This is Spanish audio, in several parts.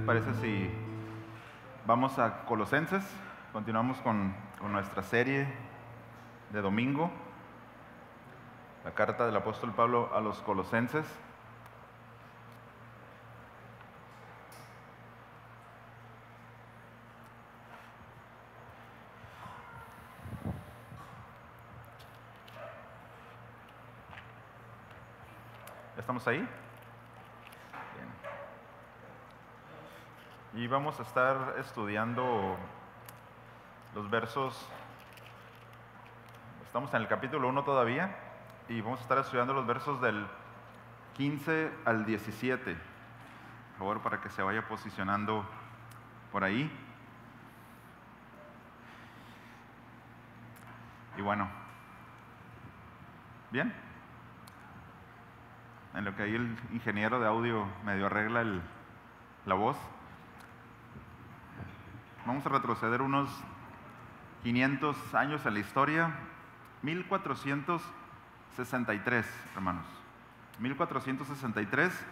parece si vamos a Colosenses? Continuamos con nuestra serie de domingo, la carta del apóstol Pablo a los Colosenses. ¿Estamos ahí? Bien. Y vamos a estar estudiando los versos, estamos en el capítulo 1 todavía, y vamos a estar estudiando los versos del 15 al 17. Por favor, para que se vaya posicionando por ahí. Y bueno, ¿bien? En lo que ahí el ingeniero de audio medio arregla la voz. Vamos a retroceder unos 500 años en la historia, 1463, hermanos. 1463,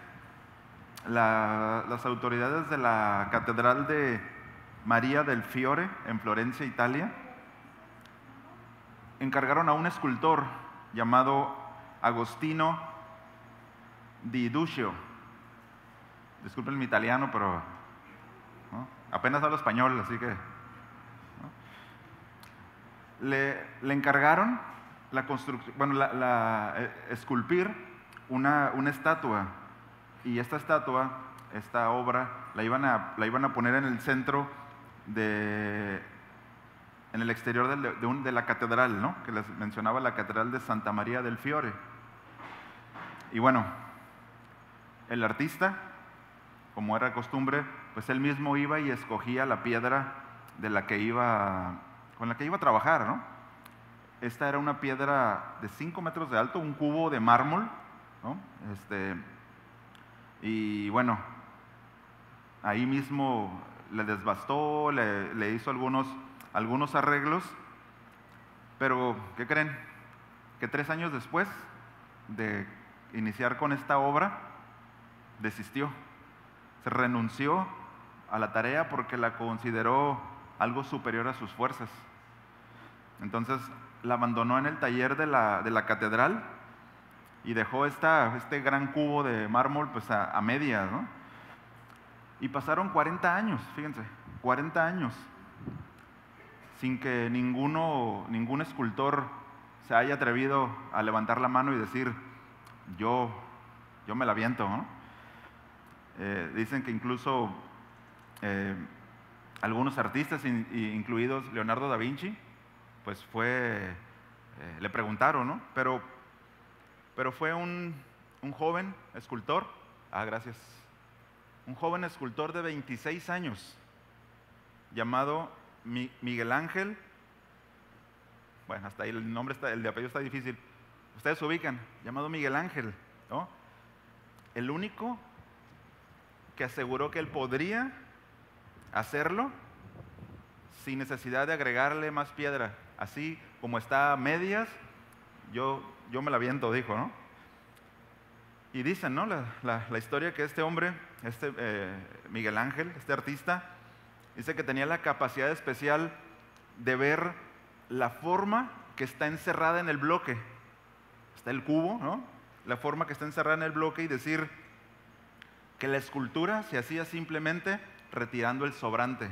las autoridades de la Catedral de María del Fiore, en Florencia, Italia, encargaron a un escultor llamado Agostino di Duccio. Disculpen mi italiano, pero ¿no? Apenas hablo español, así que ¿no? Le encargaron la construcción, bueno, esculpir una estatua, y esta estatua, esta obra, la iban a poner en el centro en el exterior de la catedral, ¿no? Que les mencionaba, la catedral de Santa María del Fiore. Y bueno, el artista, como era costumbre, pues él mismo iba y escogía la piedra con la que iba a trabajar, ¿no? Esta era una piedra de 5 metros de alto, un cubo de mármol, ¿no? Y bueno, ahí mismo le desbastó, le hizo algunos arreglos, pero ¿qué creen? Que 3 años después de iniciar con esta obra, desistió. Se renunció a la tarea porque la consideró algo superior a sus fuerzas. Entonces la abandonó en el taller de la catedral y dejó este gran cubo de mármol pues a medias, ¿no? Y pasaron 40 años, fíjense, 40 años sin que ningún escultor se haya atrevido a levantar la mano y decir, yo me la aviento, ¿no? Dicen que incluso algunos artistas, incluidos Leonardo da Vinci, pues le preguntaron, ¿no? Pero fue un joven escultor, gracias, un joven escultor de 26 años, llamado Miguel Ángel, bueno, hasta ahí el nombre el de apellido está difícil, ustedes se ubican, llamado Miguel Ángel, ¿no? El único que aseguró que él podría hacerlo sin necesidad de agregarle más piedra. Así como está a medias, yo me la aviento, dijo, ¿no? Y dicen, ¿no? La historia que este hombre, Miguel Ángel, este artista, dice que tenía la capacidad especial de ver la forma que está encerrada en el bloque. Está el cubo, ¿no? La forma que está encerrada en el bloque, y decir que la escultura se hacía simplemente retirando el sobrante,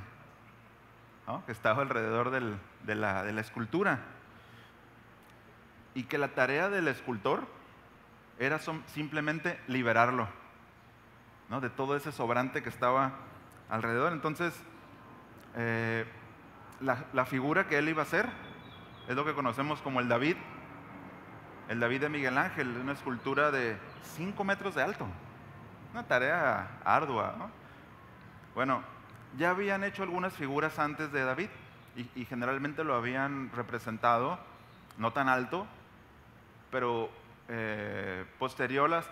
¿no? Que estaba alrededor de la escultura, y que la tarea del escultor era simplemente liberarlo, ¿no? De todo ese sobrante que estaba alrededor. Entonces, la figura que él iba a hacer es lo que conocemos como el David de Miguel Ángel, una escultura de 5 metros de alto. Una tarea ardua, ¿no? Bueno, ya habían hecho algunas figuras antes de David y generalmente lo habían representado no tan alto, pero posterior a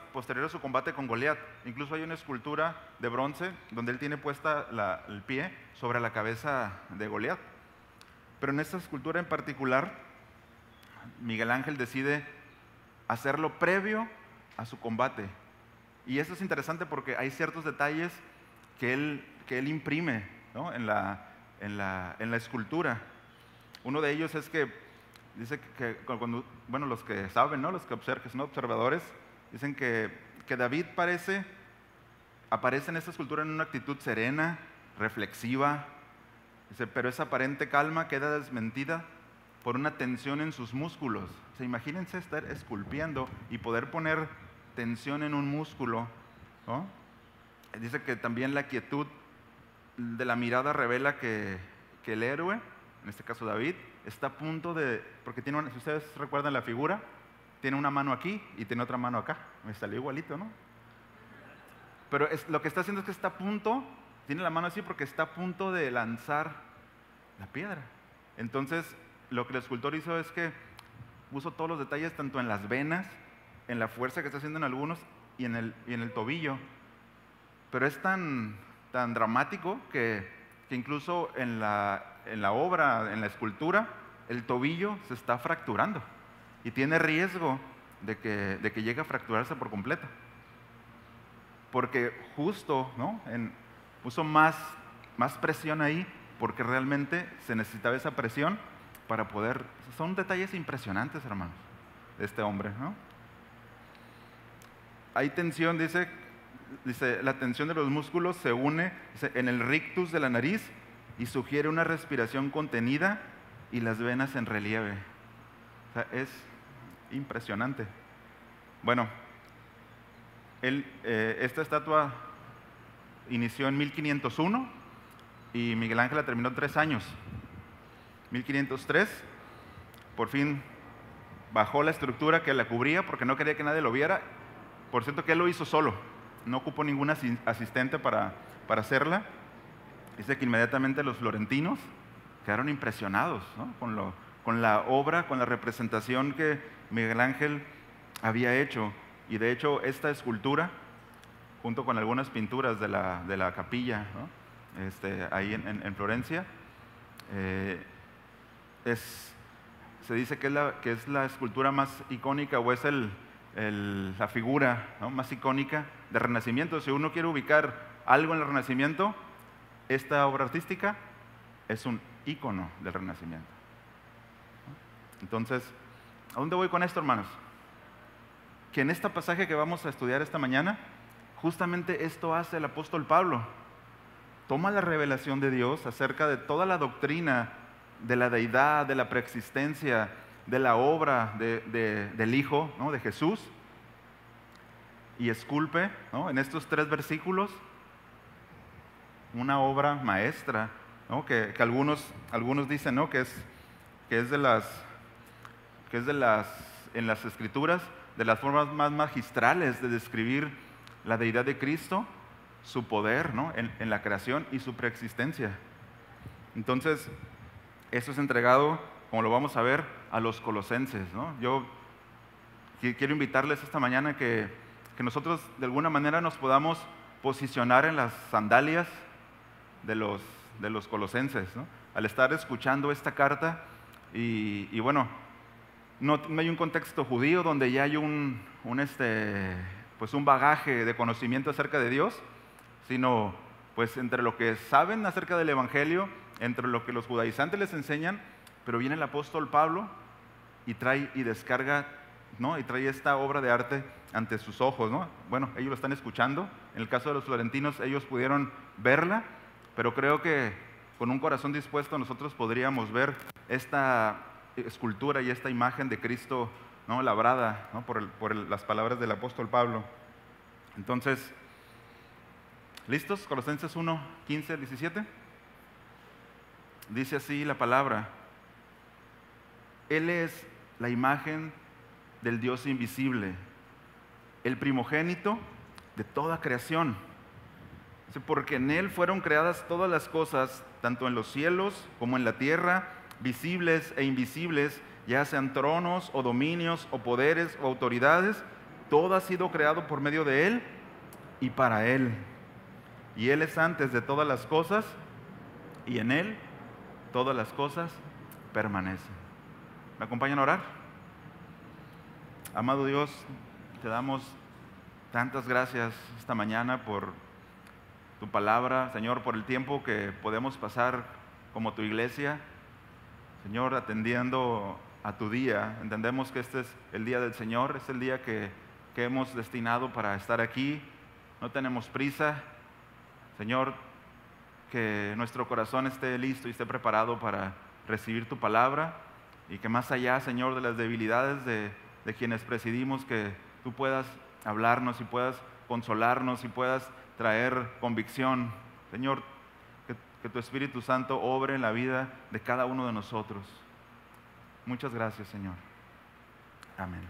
su combate con Goliat. Incluso hay una escultura de bronce donde él tiene puesta el pie sobre la cabeza de Goliat. Pero en esta escultura en particular, Miguel Ángel decide hacerlo previo a su combate. Y eso es interesante porque hay ciertos detalles que que él imprime, ¿no? En la escultura. Uno de ellos es que dice que cuando, bueno, los que saben, ¿no? Los que observan, que son observadores, dicen que David aparece en esta escultura en una actitud serena, reflexiva. Dice, pero esa aparente calma queda desmentida por una tensión en sus músculos. O sea, imagínense estar esculpiendo y poder poner tensión en un músculo, ¿no? Dice que también la quietud de la mirada revela que el héroe, en este caso David, está a punto de, porque tiene si ustedes recuerdan la figura, tiene una mano aquí y tiene otra mano acá. Me salió igualito, ¿no? Pero lo que está haciendo es que está a punto, tiene la mano así porque está a punto de lanzar la piedra. Entonces, lo que el escultor hizo es que puso todos los detalles, tanto en las venas, en la fuerza que está haciendo en algunos y en el tobillo. Pero es tan dramático que incluso en la obra, en la escultura, el tobillo se está fracturando y tiene riesgo de que llegue a fracturarse por completo. Porque justo, ¿no? Puso más presión ahí porque realmente se necesitaba esa presión para poder. Son detalles impresionantes, hermanos, de este hombre, ¿no? Hay tensión, dice, la tensión de los músculos se une en el rictus de la nariz y sugiere una respiración contenida y las venas en relieve. O sea, es impresionante. Bueno, esta estatua inició en 1501 y Miguel Ángel la terminó en 3 años. 1503, por fin bajó la estructura que la cubría porque no quería que nadie lo viera. Por cierto que él lo hizo solo, no ocupó ningún asistente para hacerla. Dice que inmediatamente los florentinos quedaron impresionados, ¿no? con la obra, con la representación que Miguel Ángel había hecho. Y de hecho esta escultura, junto con algunas pinturas de la capilla, ¿no? Ahí en Florencia, se dice que es la escultura más icónica o es la figura, ¿no? más icónica del Renacimiento. Si uno quiere ubicar algo en el Renacimiento, esta obra artística es un ícono del Renacimiento. Entonces, ¿a dónde voy con esto, hermanos? Que en este pasaje que vamos a estudiar esta mañana, justamente esto hace el apóstol Pablo. Toma la revelación de Dios acerca de toda la doctrina de la deidad, de la preexistencia, de la obra del Hijo, ¿no? de Jesús, y esculpe, ¿no? en estos 3 versículos una obra maestra, ¿no? que algunos dicen, ¿no? que es de las en las Escrituras de las formas más magistrales de describir la deidad de Cristo, su poder, ¿no? en la creación y su preexistencia. Entonces, esto es entregado, como lo vamos a ver, a los colosenses, ¿no? Yo quiero invitarles esta mañana que nosotros de alguna manera nos podamos posicionar en las sandalias de los colosenses, ¿no? Al estar escuchando esta carta y bueno, no hay un contexto judío donde ya hay un bagaje de conocimiento acerca de Dios, sino pues entre lo que saben acerca del Evangelio, entre lo que los judaizantes les enseñan, pero viene el apóstol Pablo y trae y descarga, ¿no? y trae esta obra de arte ante sus ojos, ¿no? Bueno, ellos lo están escuchando. En el caso de los florentinos, ellos pudieron verla, pero creo que con un corazón dispuesto nosotros podríamos ver esta escultura y esta imagen de Cristo, ¿no? labrada, ¿no? por las palabras del apóstol Pablo. Entonces, ¿listos? Colosenses 1, 15 al 17. Dice así la palabra: Él es la imagen del Dios invisible, el primogénito de toda creación. Porque en Él fueron creadas todas las cosas, tanto en los cielos como en la tierra, visibles e invisibles, ya sean tronos o dominios o poderes o autoridades. Todo ha sido creado por medio de Él y para Él. Y Él es antes de todas las cosas y en Él todas las cosas permanecen. ¿Me acompañan a orar? Amado Dios, te damos tantas gracias esta mañana por tu palabra, Señor, por el tiempo que podemos pasar como tu iglesia, Señor, atendiendo a tu día. Entendemos que este es el día del Señor, es el día que hemos destinado para estar aquí. No tenemos prisa, Señor, que nuestro corazón esté listo y esté preparado para recibir tu palabra, y que más allá, Señor, de las debilidades de quienes presidimos, que tú puedas hablarnos y puedas consolarnos y puedas traer convicción. Señor, que tu Espíritu Santo obre en la vida de cada uno de nosotros. Muchas gracias, Señor. Amén.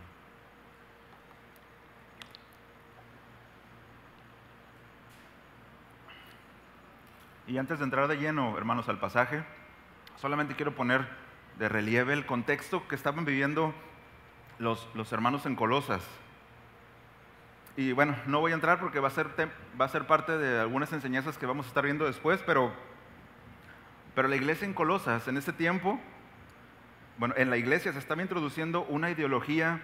Y antes de entrar de lleno, hermanos, al pasaje, solamente quiero poner de relieve el contexto que estaban viviendo los hermanos en Colosas. Y bueno, no voy a entrar porque va a ser parte de algunas enseñanzas que vamos a estar viendo después, pero la iglesia en Colosas, en este tiempo, bueno, en la iglesia se estaba introduciendo una ideología,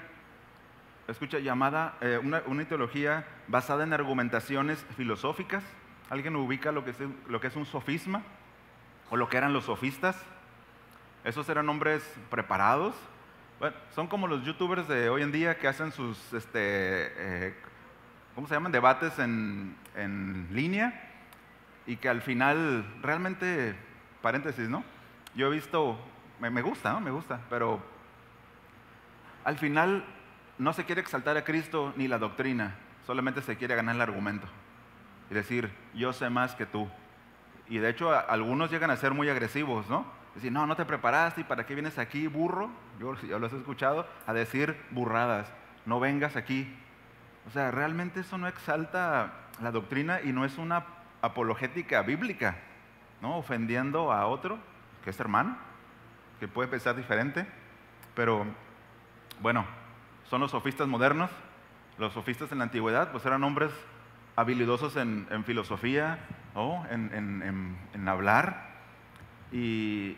escucha, llamada, una ideología basada en argumentaciones filosóficas. ¿Alguien ubica lo que es un sofisma? ¿O lo que eran los sofistas? Esos eran hombres preparados. Bueno, son como los youtubers de hoy en día que hacen sus, ¿cómo se llaman? Debates en línea, y que al final, realmente, paréntesis, ¿no? Yo he visto, me gusta, ¿no? Me gusta, pero al final no se quiere exaltar a Cristo ni la doctrina, solamente se quiere ganar el argumento y decir, yo sé más que tú. Y de hecho, algunos llegan a ser muy agresivos, ¿no? Decir, no te preparaste, ¿y para qué vienes aquí, burro? Yo los he escuchado a decir burradas, no vengas aquí. O sea, realmente eso no exalta la doctrina y no es una apologética bíblica, ¿no? Ofendiendo a otro, que es hermano, que puede pensar diferente. Pero, bueno, son los sofistas modernos. Los sofistas en la antigüedad, pues eran hombres habilidosos en filosofía, ¿no? en hablar, y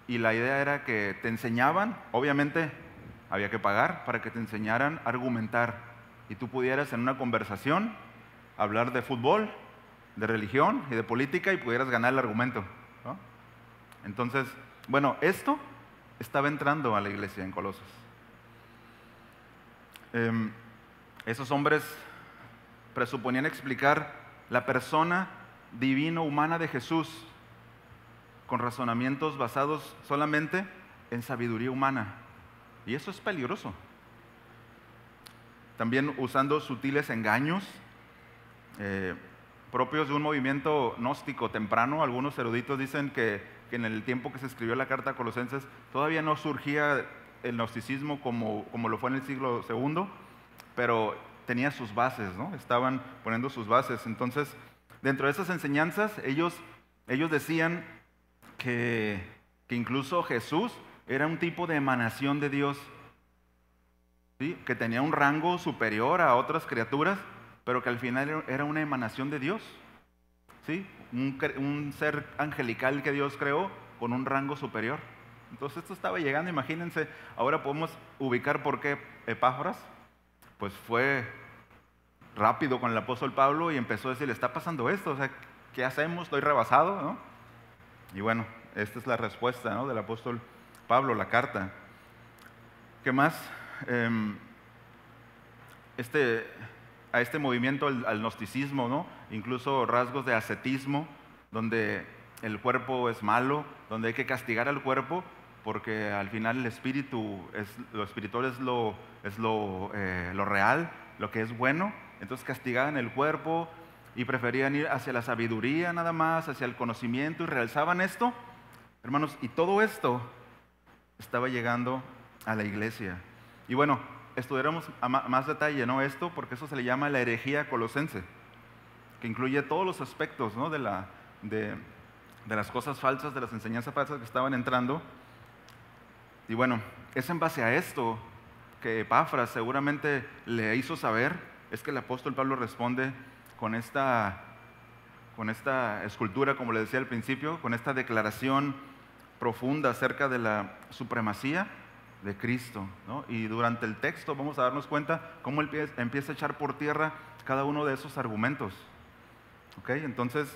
la idea era que te enseñaban, obviamente había que pagar para que te enseñaran a argumentar, y tú pudieras en una conversación hablar de fútbol, de religión y de política, y pudieras ganar el argumento, ¿no? Entonces, bueno, esto estaba entrando a la iglesia en Colosas. Esos hombres presuponían explicar la persona divino-humana de Jesús con razonamientos basados solamente en sabiduría humana. Y eso es peligroso. También usando sutiles engaños propios de un movimiento gnóstico temprano. Algunos eruditos dicen que en el tiempo que se escribió la carta a Colosenses todavía no surgía el gnosticismo como lo fue en el siglo II, pero tenía sus bases, ¿no? Estaban poniendo sus bases. Entonces, dentro de esas enseñanzas, ellos decían que incluso Jesús era un tipo de emanación de Dios, ¿sí? Que tenía un rango superior a otras criaturas, pero que al final era una emanación de Dios, ¿sí? Un ser angelical que Dios creó con un rango superior. Entonces esto estaba llegando, imagínense. Ahora podemos ubicar por qué Epáfras pues fue rápido con el apóstol Pablo y empezó a decir, le está pasando esto, o sea, ¿qué hacemos? Estoy rebasado, ¿no? Y bueno, esta es la respuesta, ¿no?, del apóstol Pablo, la carta. ¿Qué más? A este movimiento, al gnosticismo, ¿no?, incluso rasgos de ascetismo, donde el cuerpo es malo, donde hay que castigar al cuerpo, porque al final el espíritu, lo espiritual es lo real, lo que es bueno. Entonces castigaban el cuerpo y preferían ir hacia la sabiduría nada más, hacia el conocimiento, y realzaban esto, hermanos, y todo esto estaba llegando a la iglesia. Y bueno, estudiaremos a más detalle, ¿no?, esto, porque eso se le llama la herejía colosense, que incluye todos los aspectos, ¿no?, de las cosas falsas, de las enseñanzas falsas que estaban entrando. Y bueno, es en base a esto que Epáfras seguramente le hizo saber, es que el apóstol Pablo responde con esta escultura, como le decía al principio, con esta declaración profunda acerca de la supremacía de Cristo, ¿no? Y durante el texto vamos a darnos cuenta cómo él empieza a echar por tierra cada uno de esos argumentos. ¿Ok? Entonces,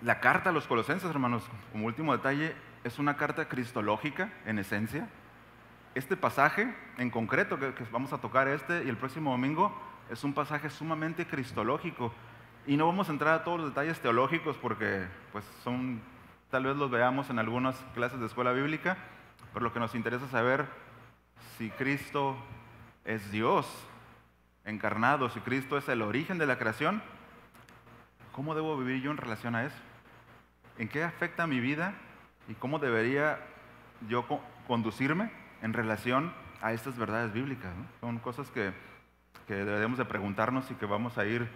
la carta a los Colosenses, hermanos, como último detalle, es una carta cristológica en esencia. Este pasaje en concreto, que vamos a tocar y el próximo domingo, es un pasaje sumamente cristológico. Y no vamos a entrar a todos los detalles teológicos porque pues tal vez los veamos en algunas clases de escuela bíblica, pero lo que nos interesa saber, si Cristo es Dios encarnado, si Cristo es el origen de la creación, ¿cómo debo vivir yo en relación a eso? ¿En qué afecta mi vida y cómo debería yo conducirme en relación a estas verdades bíblicas, ¿no? Son cosas que debemos de preguntarnos y que vamos a ir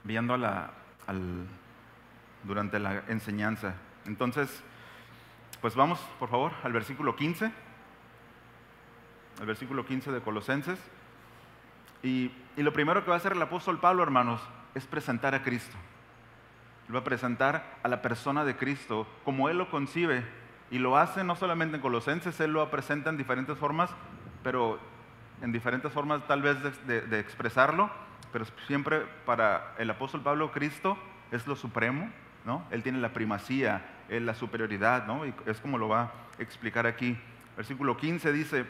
viendo durante la enseñanza. Entonces, pues vamos, por favor, al versículo 15. El versículo 15 de Colosenses. Y lo primero que va a hacer el apóstol Pablo, hermanos, es presentar a Cristo. Él va a presentar a la persona de Cristo como Él lo concibe. Y lo hace no solamente en Colosenses, Él lo presenta en diferentes formas, pero en diferentes formas tal vez de expresarlo, pero siempre para el apóstol Pablo Cristo es lo supremo, ¿no? Él tiene la primacía, la superioridad, ¿no? Y es como lo va a explicar aquí. Versículo 15 dice,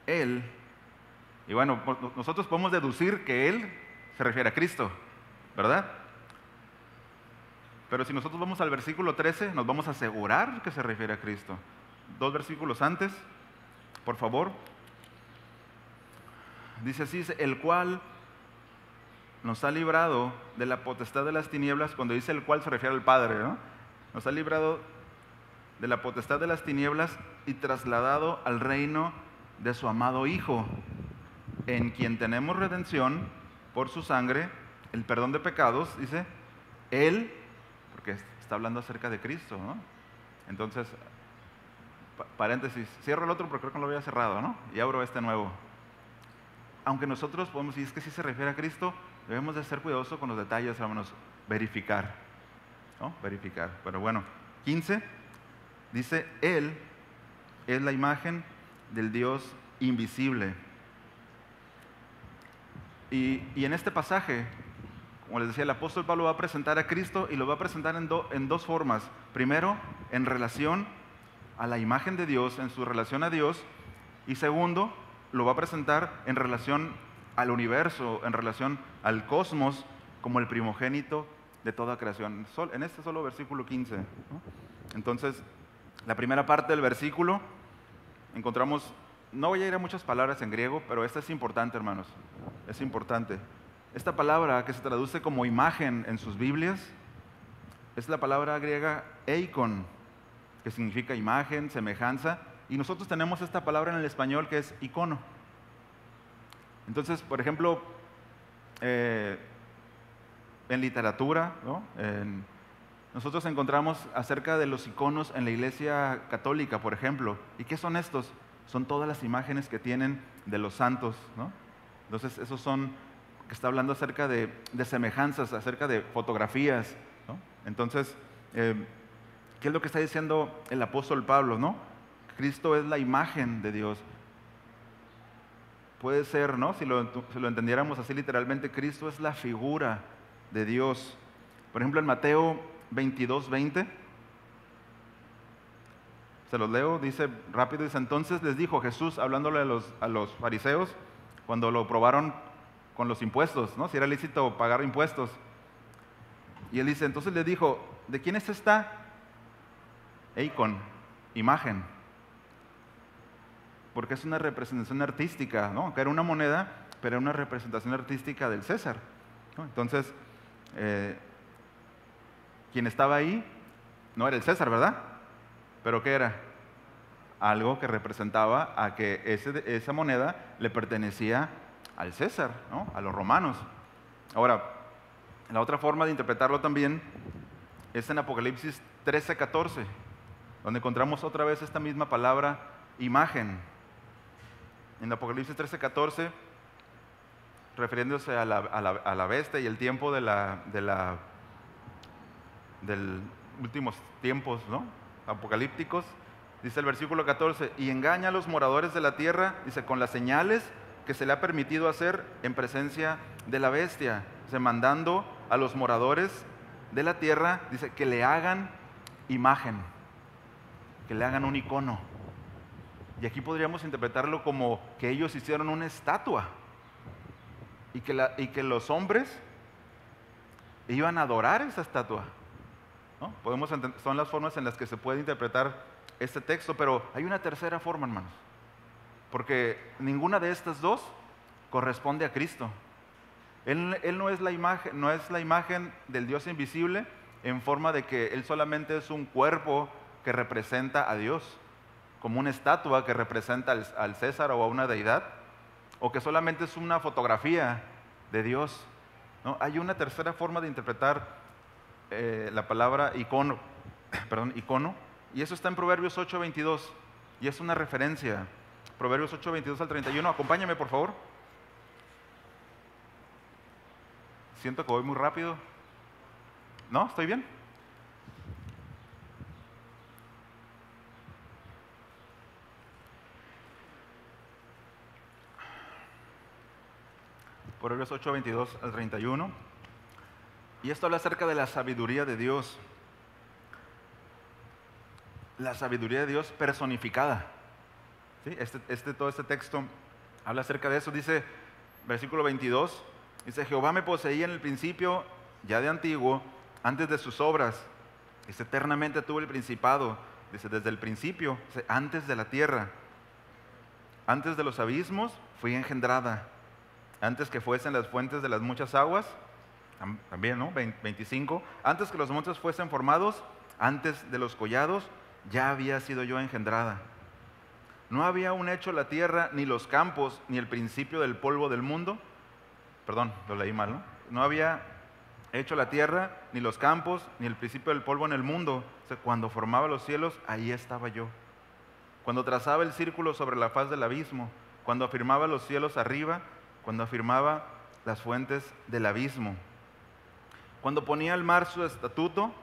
Él, y bueno, nosotros podemos deducir que Él se refiere a Cristo, ¿verdad? Pero si nosotros vamos al versículo 13, nos vamos a asegurar que se refiere a Cristo. 2 versículos antes, por favor. Dice así, el cual nos ha librado de la potestad de las tinieblas. Cuando dice el cual se refiere al Padre, ¿no? Nos ha librado de la potestad de las tinieblas y trasladado al reino de su amado Hijo, en quien tenemos redención por su sangre, el perdón de pecados, dice, Él, porque está hablando acerca de Cristo, ¿no? Entonces, paréntesis, cierro el otro porque creo que no lo había cerrado, ¿no? Y abro este nuevo. Aunque nosotros podemos decir, es que si se refiere a Cristo, debemos de ser cuidadosos con los detalles, hermanos, verificar, ¿no? Verificar. Pero bueno, 15, dice, Él es la imagen del Dios invisible. Y en este pasaje, como les decía, el apóstol Pablo va a presentar a Cristo y lo va a presentar en dos formas. Primero, en relación a la imagen de Dios, en su relación a Dios. Y segundo, lo va a presentar en relación al universo, en relación al cosmos, como el primogénito de toda creación. En este solo versículo 15, ¿no? Entonces, la primera parte del versículo, encontramos, no voy a ir a muchas palabras en griego, pero esta es importante, hermanos, es importante. Esta palabra que se traduce como imagen en sus Biblias es la palabra griega eikon, que significa imagen, semejanza, y nosotros tenemos esta palabra en el español que es icono. Entonces, por ejemplo, en literatura, ¿no? Nosotros encontramos acerca de los iconos en la Iglesia Católica, por ejemplo. ¿Y qué son estos? Son todas las imágenes que tienen de los santos, ¿no? Entonces, esos son, que está hablando acerca de semejanzas, acerca de fotografías, ¿no? Entonces, ¿qué es lo que está diciendo el apóstol Pablo, no? Cristo es la imagen de Dios. Puede ser, ¿no? Si lo entendiéramos así literalmente, Cristo es la figura de Dios. Por ejemplo, en Mateo 22:20, se los leo, dice rápido, dice, entonces les dijo Jesús, hablándole a los fariseos, cuando lo probaron con los impuestos, ¿no? Si era lícito pagar impuestos. Y él dice, entonces le dijo, ¿de quién es esta eikon, imagen? Porque es una representación artística, ¿no? Que era una moneda, pero era una representación artística del César, ¿no? Entonces, quien estaba ahí no era el César, ¿verdad? ¿Pero qué era? Algo que representaba a que esa moneda le pertenecía al César, ¿no? A los romanos. Ahora, la otra forma de interpretarlo también es en Apocalipsis 13:14, donde encontramos otra vez esta misma palabra estableciendo en Apocalipsis 13:14, refiriéndose a la bestia y el tiempo del últimos tiempos, ¿no? Apocalípticos, dice el versículo 14, y engaña a los moradores de la tierra, dice, con las señales que se le ha permitido hacer en presencia de la bestia, mandando a los moradores de la tierra, dice, que le hagan imagen, que le hagan un icono. Y aquí podríamos interpretarlo como que ellos hicieron una estatua y que los hombres iban a adorar esa estatua, ¿no? Son las formas en las que se puede interpretar este texto, pero hay una tercera forma, hermanos, porque ninguna de estas dos corresponde a Cristo. Él no es la imagen del Dios invisible en forma de que Él solamente es un cuerpo que representa a Dios, como una estatua que representa al César o a una deidad, o que solamente es una fotografía de Dios, ¿no? Hay una tercera forma de interpretar la palabra icono, y eso está en Proverbios 8:22, y es una referencia. Proverbios 8:22 al 31, acompáñame por favor. Siento que voy muy rápido. ¿No? ¿Estoy bien? Proverbios 8:22 al 31. Y esto habla acerca de la sabiduría de Dios. La sabiduría de Dios personificada. ¿Sí? Todo este texto habla acerca de eso. Dice, versículo 22, dice, Jehová me poseía en el principio, ya de antiguo, antes de sus obras. Dice, eternamente tuve el principado. Dice, desde el principio, dice, antes de la tierra. Antes de los abismos fui engendrada. Antes que fuesen las fuentes de las muchas aguas, también, ¿no? 25. Antes que los montes fuesen formados, antes de los collados, ya había sido yo engendrada. No había aún hecho la tierra, ni los campos, ni el principio del polvo del mundo. Perdón, lo leí mal, ¿no? No había hecho la tierra, ni los campos, ni el principio del polvo en el mundo. O sea, cuando formaba los cielos, ahí estaba yo. Cuando trazaba el círculo sobre la faz del abismo, cuando afirmaba los cielos arriba, cuando afirmaba las fuentes del abismo. Cuando ponía al mar su estatuto,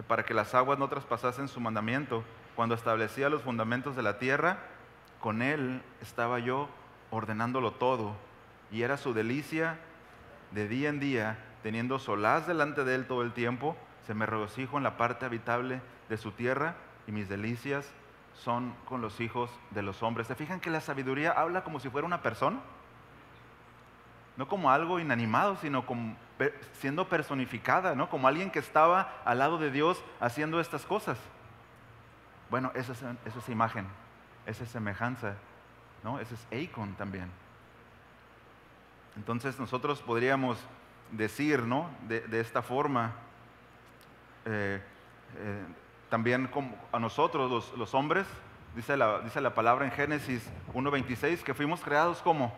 para que las aguas no traspasasen su mandamiento, cuando establecía los fundamentos de la tierra, con él estaba yo ordenándolo todo, y era su delicia de día en día, teniendo solaz delante de él todo el tiempo. Se me regocijo en la parte habitable de su tierra, y mis delicias son con los hijos de los hombres. ¿Se fijan que la sabiduría habla como si fuera una persona? No como algo inanimado, sino como siendo personificada, ¿no? Como alguien que estaba al lado de Dios haciendo estas cosas. Bueno, esa es imagen, esa es semejanza, ¿no? Ese es eikon también. Entonces nosotros podríamos decir, ¿no? De esta forma, también como a nosotros los hombres, dice la palabra en Génesis 1:26, que fuimos creados como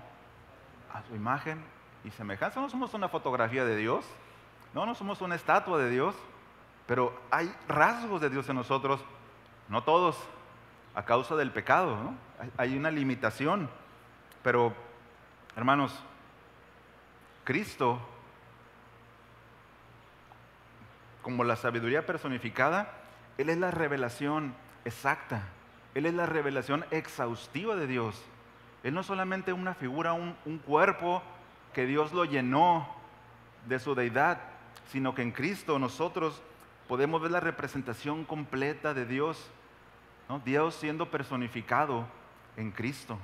a su imagen y semejanza. No somos una fotografía de Dios, no somos una estatua de Dios, pero hay rasgos de Dios en nosotros, no todos, a causa del pecado, ¿no? Hay una limitación, pero hermanos, Cristo, como la sabiduría personificada, Él es la revelación exacta, Él es la revelación exhaustiva de Dios. Él no es solamente una figura, un cuerpo que Dios lo llenó de su deidad, sino que en Cristo nosotros podemos ver la representación completa de Dios, ¿no? Dios siendo personificado en Cristo.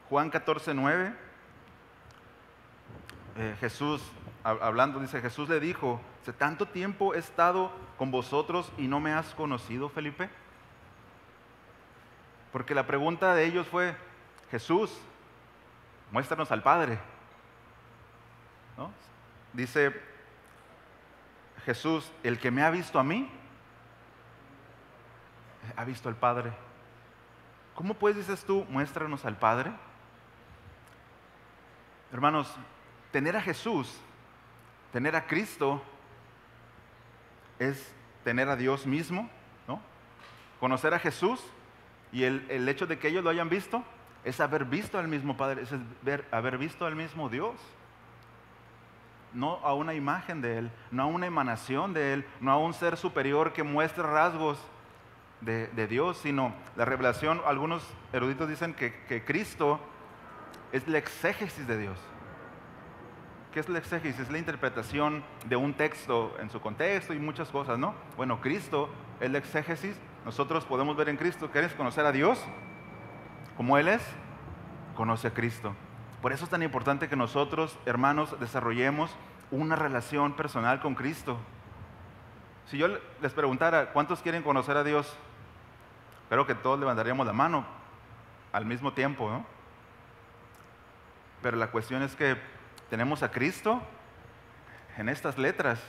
Juan 14:9, Jesús hablando, dice, Jesús le dijo, ¿tanto tiempo he estado con vosotros y no me has conocido, Felipe? Porque la pregunta de ellos fue, Jesús, muéstranos al Padre, ¿no? Dice Jesús, el que me ha visto a mí, ha visto al Padre. ¿Cómo pues dices tú, muéstranos al Padre? Hermanos, tener a Jesús, tener a Cristo, es tener a Dios mismo, ¿no? Conocer a Jesús y el hecho de que ellos lo hayan visto es haber visto al mismo Padre, es haber visto al mismo Dios. No a una imagen de Él, no a una emanación de Él, no a un ser superior que muestre rasgos de Dios, sino la revelación. Algunos eruditos dicen que Cristo es la exégesis de Dios. ¿Qué es la exégesis? Es la interpretación de un texto en su contexto y muchas cosas, ¿no? Bueno, Cristo es la exégesis. Nosotros podemos ver en Cristo. ¿Quieres conocer a Dios como Él es? Conoce a Cristo. Por eso es tan importante que nosotros, hermanos, desarrollemos una relación personal con Cristo. Si yo les preguntara, ¿cuántos quieren conocer a Dios? Creo que todos levantaríamos la mano al mismo tiempo, ¿no? Pero la cuestión es que tenemos a Cristo en estas letras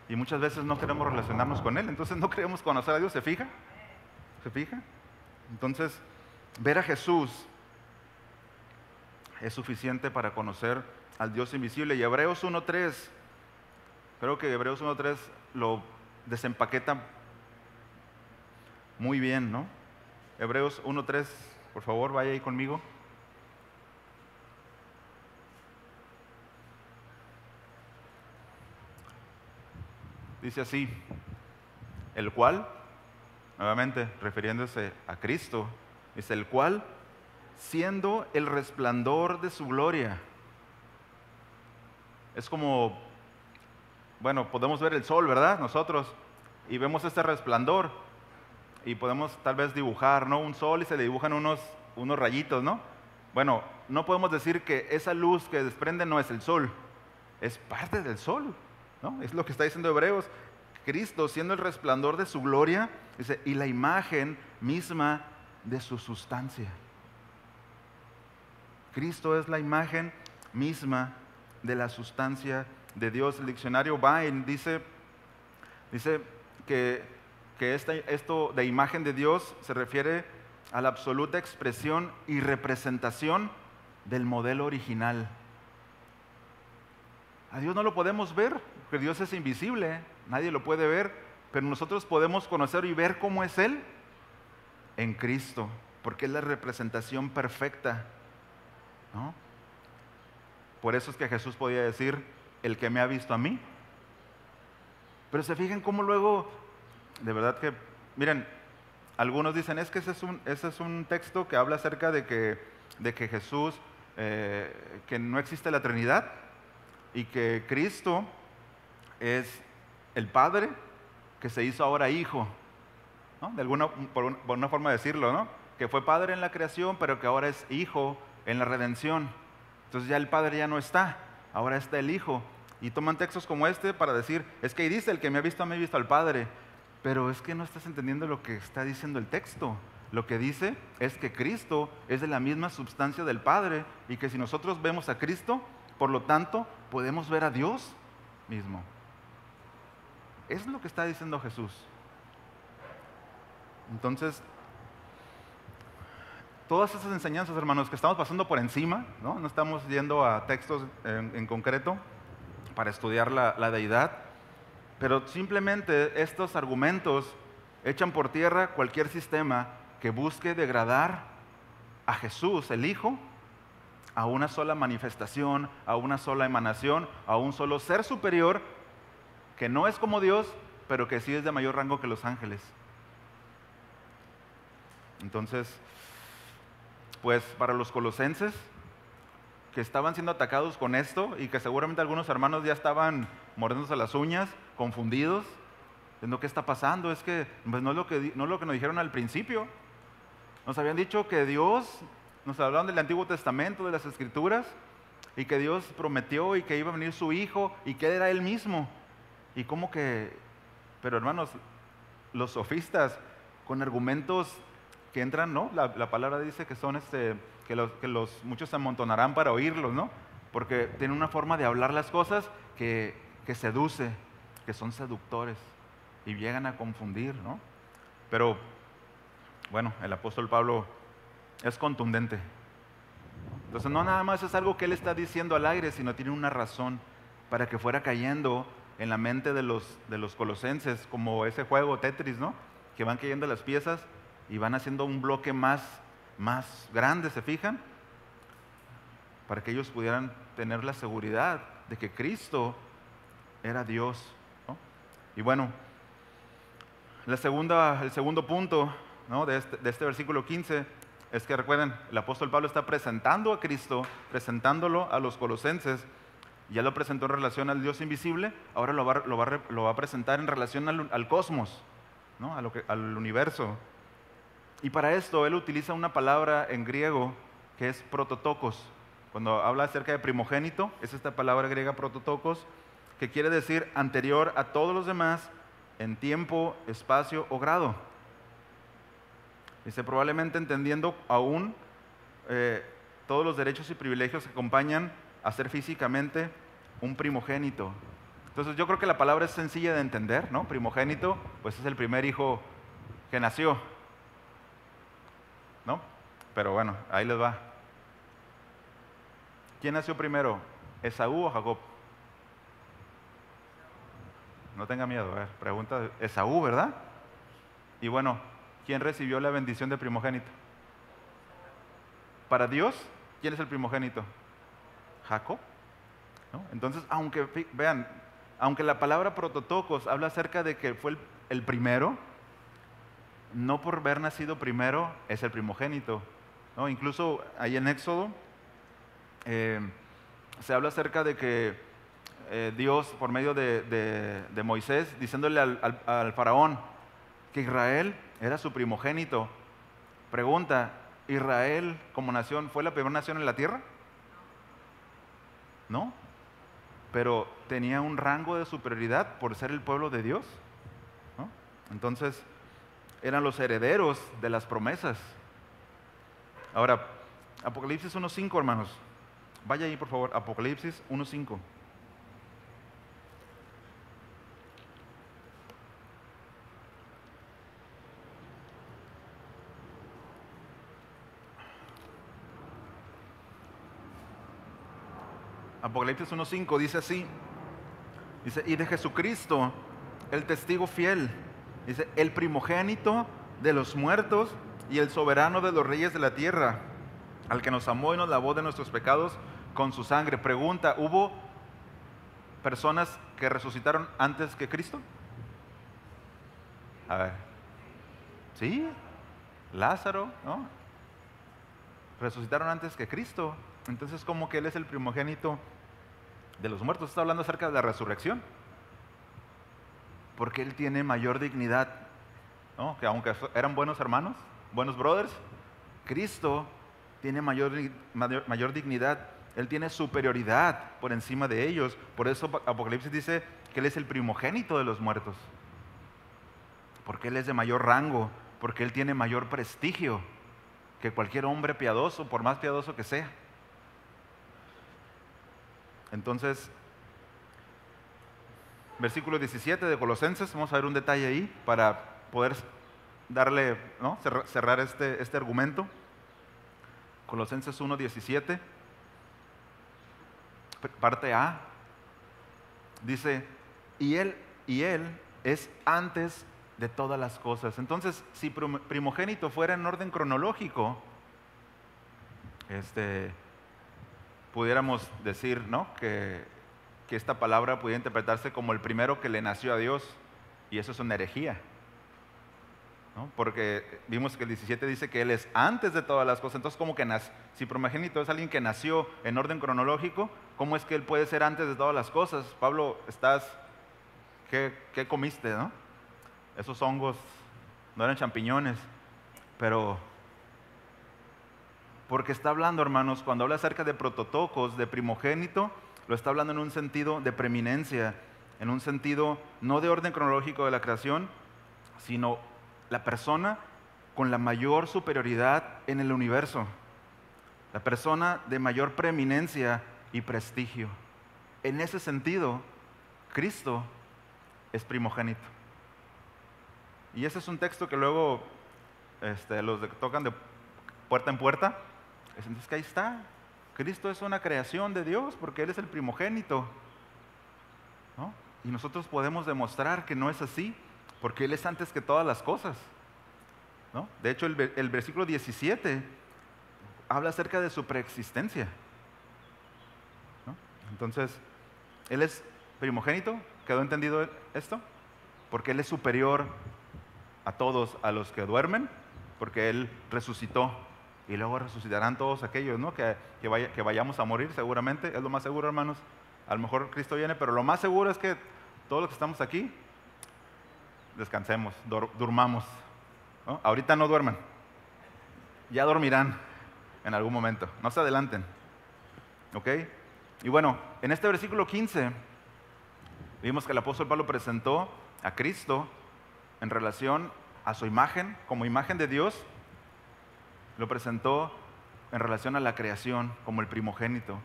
y muchas veces no queremos relacionarnos con Él, entonces no queremos conocer a Dios. ¿Se fija? ¿Se fija? Entonces, ver a Jesús es suficiente para conocer al Dios invisible. Y Hebreos 1.3, creo que Hebreos 1.3 lo desempaqueta muy bien, ¿no? Hebreos 1.3, por favor, vaya ahí conmigo. Dice así, el cual, nuevamente refiriéndose a Cristo, dice el cual, siendo el resplandor de su gloria. Es como, bueno, podemos ver el sol, ¿verdad? Nosotros, y vemos este resplandor, y podemos tal vez dibujar, ¿no? Un sol y se le dibujan unos rayitos, ¿no? Bueno, no podemos decir que esa luz que desprende no es el sol, es parte del sol, ¿no? Es lo que está diciendo Hebreos. Cristo, siendo el resplandor de su gloria, dice, y la imagen misma de su sustancia. Cristo es la imagen misma de la sustancia de Dios. El diccionario Vine dice que esto de imagen de Dios se refiere a la absoluta expresión y representación del modelo original. A Dios no lo podemos ver, porque Dios es invisible, nadie lo puede ver, pero nosotros podemos conocer y ver cómo es Él en Cristo, porque es la representación perfecta, ¿no? Por eso es que Jesús podía decir, el que me ha visto a mí. Pero se fijen cómo luego, de verdad que, miren, algunos dicen, es que ese es un texto que habla acerca de que Jesús, que no existe la Trinidad, y que Cristo es el Padre que se hizo ahora Hijo, ¿no? Por una forma de decirlo, ¿no? Que fue Padre en la creación, pero que ahora es Hijo en la redención. Entonces ya el Padre ya no está, ahora está el Hijo. Y toman textos como este para decir, es que ahí dice, el que me ha visto a mí, ha visto al Padre. Pero es que no estás entendiendo lo que está diciendo el texto. Lo que dice es que Cristo es de la misma substancia del Padre y que si nosotros vemos a Cristo, por lo tanto, podemos ver a Dios mismo. Es lo que está diciendo Jesús. Entonces, todas esas enseñanzas, hermanos, que estamos pasando por encima, no estamos yendo a textos en concreto para estudiar la deidad, pero simplemente estos argumentos echan por tierra cualquier sistema que busque degradar a Jesús, el Hijo, a una sola manifestación, a una sola emanación, a un solo ser superior que no es como Dios, pero que sí es de mayor rango que los ángeles. Entonces, pues para los colosenses que estaban siendo atacados con esto y que seguramente algunos hermanos ya estaban mordiéndose las uñas, confundidos, diciendo, ¿qué está pasando? Es que pues no es lo que nos dijeron al principio. Nos habían dicho que Dios, nos hablaban del Antiguo Testamento, de las Escrituras, y que Dios prometió y que iba a venir su Hijo y que era Él mismo. Y como que, pero hermanos, los sofistas con argumentos que entran, ¿no? La palabra dice que son que los muchos se amontonarán para oírlos, ¿no? Porque tienen una forma de hablar las cosas que seduce, que son seductores y llegan a confundir, ¿no? Pero bueno, el apóstol Pablo es contundente. Entonces no nada más es algo que él está diciendo al aire, sino tiene una razón para que fuera cayendo en la mente de los colosenses, como ese juego Tetris, ¿no? Que van cayendo las piezas y van haciendo un bloque más grande, ¿se fijan? Para que ellos pudieran tener la seguridad de que Cristo era Dios, ¿no? Y bueno, El segundo punto, ¿no?, de este versículo 15 es que recuerden, el apóstol Pablo está presentando a Cristo, presentándolo a los colosenses. Ya lo presentó en relación al Dios invisible, ahora lo va a presentar en relación al cosmos, ¿no?, al universo. Y para esto él utiliza una palabra en griego que es prototokos. Cuando habla acerca de primogénito, es esta palabra griega prototokos, que quiere decir anterior a todos los demás en tiempo, espacio o grado. Dice, probablemente entendiendo aún todos los derechos y privilegios que acompañan a ser físicamente un primogénito. Entonces yo creo que la palabra es sencilla de entender, ¿no? Primogénito, pues es el primer hijo que nació, ¿no? Pero bueno, ahí les va. ¿Quién nació primero? ¿Esaú o Jacob? No tenga miedo, a ver, pregunta. Esaú, ¿verdad? Y bueno, ¿quién recibió la bendición de primogénito? Para Dios, ¿quién es el primogénito? Jacob, ¿no? Entonces, vean, aunque la palabra prototokos habla acerca de que fue el primero, no por haber nacido primero es el primogénito, ¿no? Incluso ahí en Éxodo se habla acerca de que Dios, por medio de Moisés, diciéndole al faraón que Israel era su primogénito. Pregunta, ¿Israel como nación fue la primera nación en la tierra? No, pero tenía un rango de superioridad por ser el pueblo de Dios, ¿no? Entonces, eran los herederos de las promesas. Ahora, Apocalipsis 1.5, hermanos. Vaya ahí, por favor, Apocalipsis 1.5. Apocalipsis 1.5 dice así, dice, y de Jesucristo, el testigo fiel, dice, el primogénito de los muertos y el soberano de los reyes de la tierra, al que nos amó y nos lavó de nuestros pecados con su sangre. Pregunta, ¿hubo personas que resucitaron antes que Cristo? A ver, ¿sí? Lázaro, ¿no? Resucitaron antes que Cristo. Entonces, ¿cómo que Él es el primogénito de los muertos? Está hablando acerca de la resurrección. Porque Él tiene mayor dignidad, ¿no? Que aunque eran buenos hermanos, buenos brothers, Cristo tiene mayor dignidad. Él tiene superioridad por encima de ellos. Por eso Apocalipsis dice que Él es el primogénito de los muertos. Porque Él es de mayor rango, porque Él tiene mayor prestigio que cualquier hombre piadoso, por más piadoso que sea. Entonces, versículo 17 de Colosenses, vamos a ver un detalle ahí para poder darle, ¿no?, cerrar este argumento. Colosenses 1:17, parte A, dice, y él es antes de todas las cosas. Entonces, si primogénito fuera en orden cronológico, pudiéramos decir, ¿no?, que esta palabra pudiera interpretarse como el primero que le nació a Dios, y eso es una herejía, ¿no? Porque vimos que el 17 dice que Él es antes de todas las cosas. Entonces, ¿cómo que si primogénito es alguien que nació en orden cronológico, ¿cómo es que Él puede ser antes de todas las cosas? Pablo, ¿qué comiste, no? Esos hongos no eran champiñones, pero porque está hablando, hermanos, cuando habla acerca de prototokos, de primogénito, lo está hablando en un sentido de preeminencia, en un sentido no de orden cronológico de la creación, sino la persona con la mayor superioridad en el universo, la persona de mayor preeminencia y prestigio. En ese sentido, Cristo es primogénito. Y ese es un texto que luego los que tocan de puerta en puerta, entonces que ahí está, Cristo es una creación de Dios porque Él es el primogénito, ¿no? Y nosotros podemos demostrar que no es así, porque Él es antes que todas las cosas, ¿no? De hecho, el versículo 17 habla acerca de su preexistencia, ¿no? Entonces, Él es primogénito, ¿quedó entendido esto? Porque Él es superior a todos a los que duermen, porque Él resucitó. Y luego resucitarán todos aquellos, ¿no? que vayamos a morir seguramente. Es lo más seguro, hermanos. A lo mejor Cristo viene, pero lo más seguro es que todos los que estamos aquí descansemos, durmamos, ¿no? Ahorita no duerman, ya dormirán en algún momento, no se adelanten, ¿ok? Y bueno, en este versículo 15 vimos que el apóstol Pablo presentó a Cristo en relación a su imagen, como imagen de Dios. Lo presentó en relación a la creación, como el primogénito,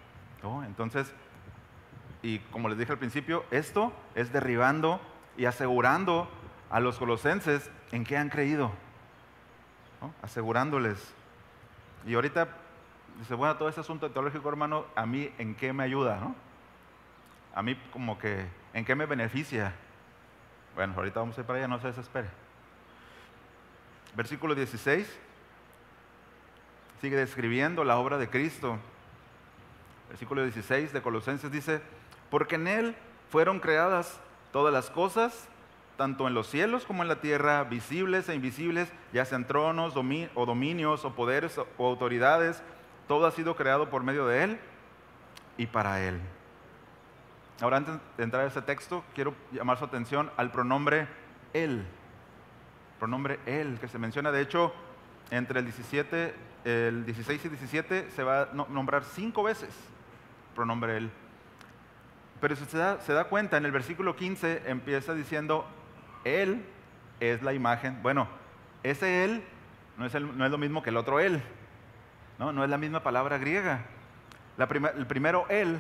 ¿no? Entonces, y como les dije al principio, esto es derribando y asegurando a los colosenses en qué han creído, ¿no? Asegurándoles. Y ahorita dice, bueno, todo este asunto teológico, hermano, ¿a mí en qué me ayuda, no? A mí como que, ¿en qué me beneficia? Bueno, ahorita vamos a ir para allá, no se desespere. Versículo 16 sigue describiendo la obra de Cristo. Versículo 16 de Colosenses dice, porque en Él fueron creadas todas las cosas, tanto en los cielos como en la tierra, visibles e invisibles, ya sean tronos o dominios o poderes o autoridades, todo ha sido creado por medio de Él y para Él. Ahora, antes de entrar a ese texto, quiero llamar su atención al pronombre Él. Pronombre Él, que se menciona, de hecho, entre el 16 y 17 se va a nombrar 5 veces pronombre Él. Pero si se da cuenta, en el versículo 15 empieza diciendo, Él es la imagen. Bueno, ese Él no es lo mismo que el otro Él, no es la misma palabra griega. El primero Él,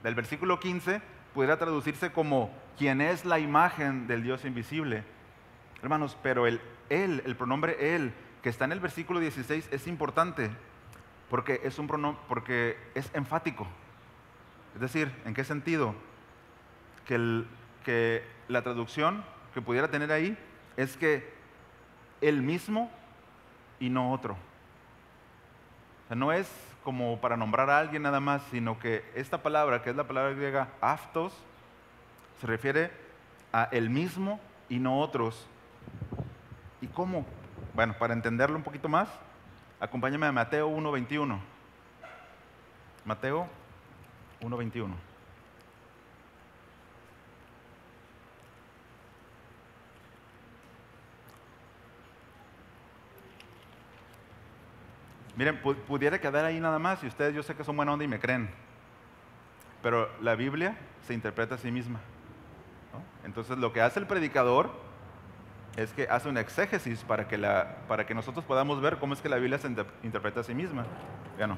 del versículo 15, pudiera traducirse como quien es la imagen del Dios invisible. Hermanos, pero el pronombre Él, que está en el versículo 16, es importante porque es un pronombre, porque es enfático. Es decir, ¿en qué sentido? Que la traducción que pudiera tener ahí es que Él mismo y no otro. O sea, no es como para nombrar a alguien nada más, sino que esta palabra, que es la palabra griega aftos, se refiere a Él mismo y no otros. ¿Y cómo? Bueno, para entenderlo un poquito más, acompáñame a Mateo 1:21. Mateo 1:21. Miren, pudiera quedar ahí nada más, y ustedes yo sé que son buena onda y me creen, pero la Biblia se interpreta a sí misma, ¿no? Entonces lo que hace el predicador es que hace una exégesis para que nosotros podamos ver cómo es que la Biblia se interpreta a sí misma. Bueno,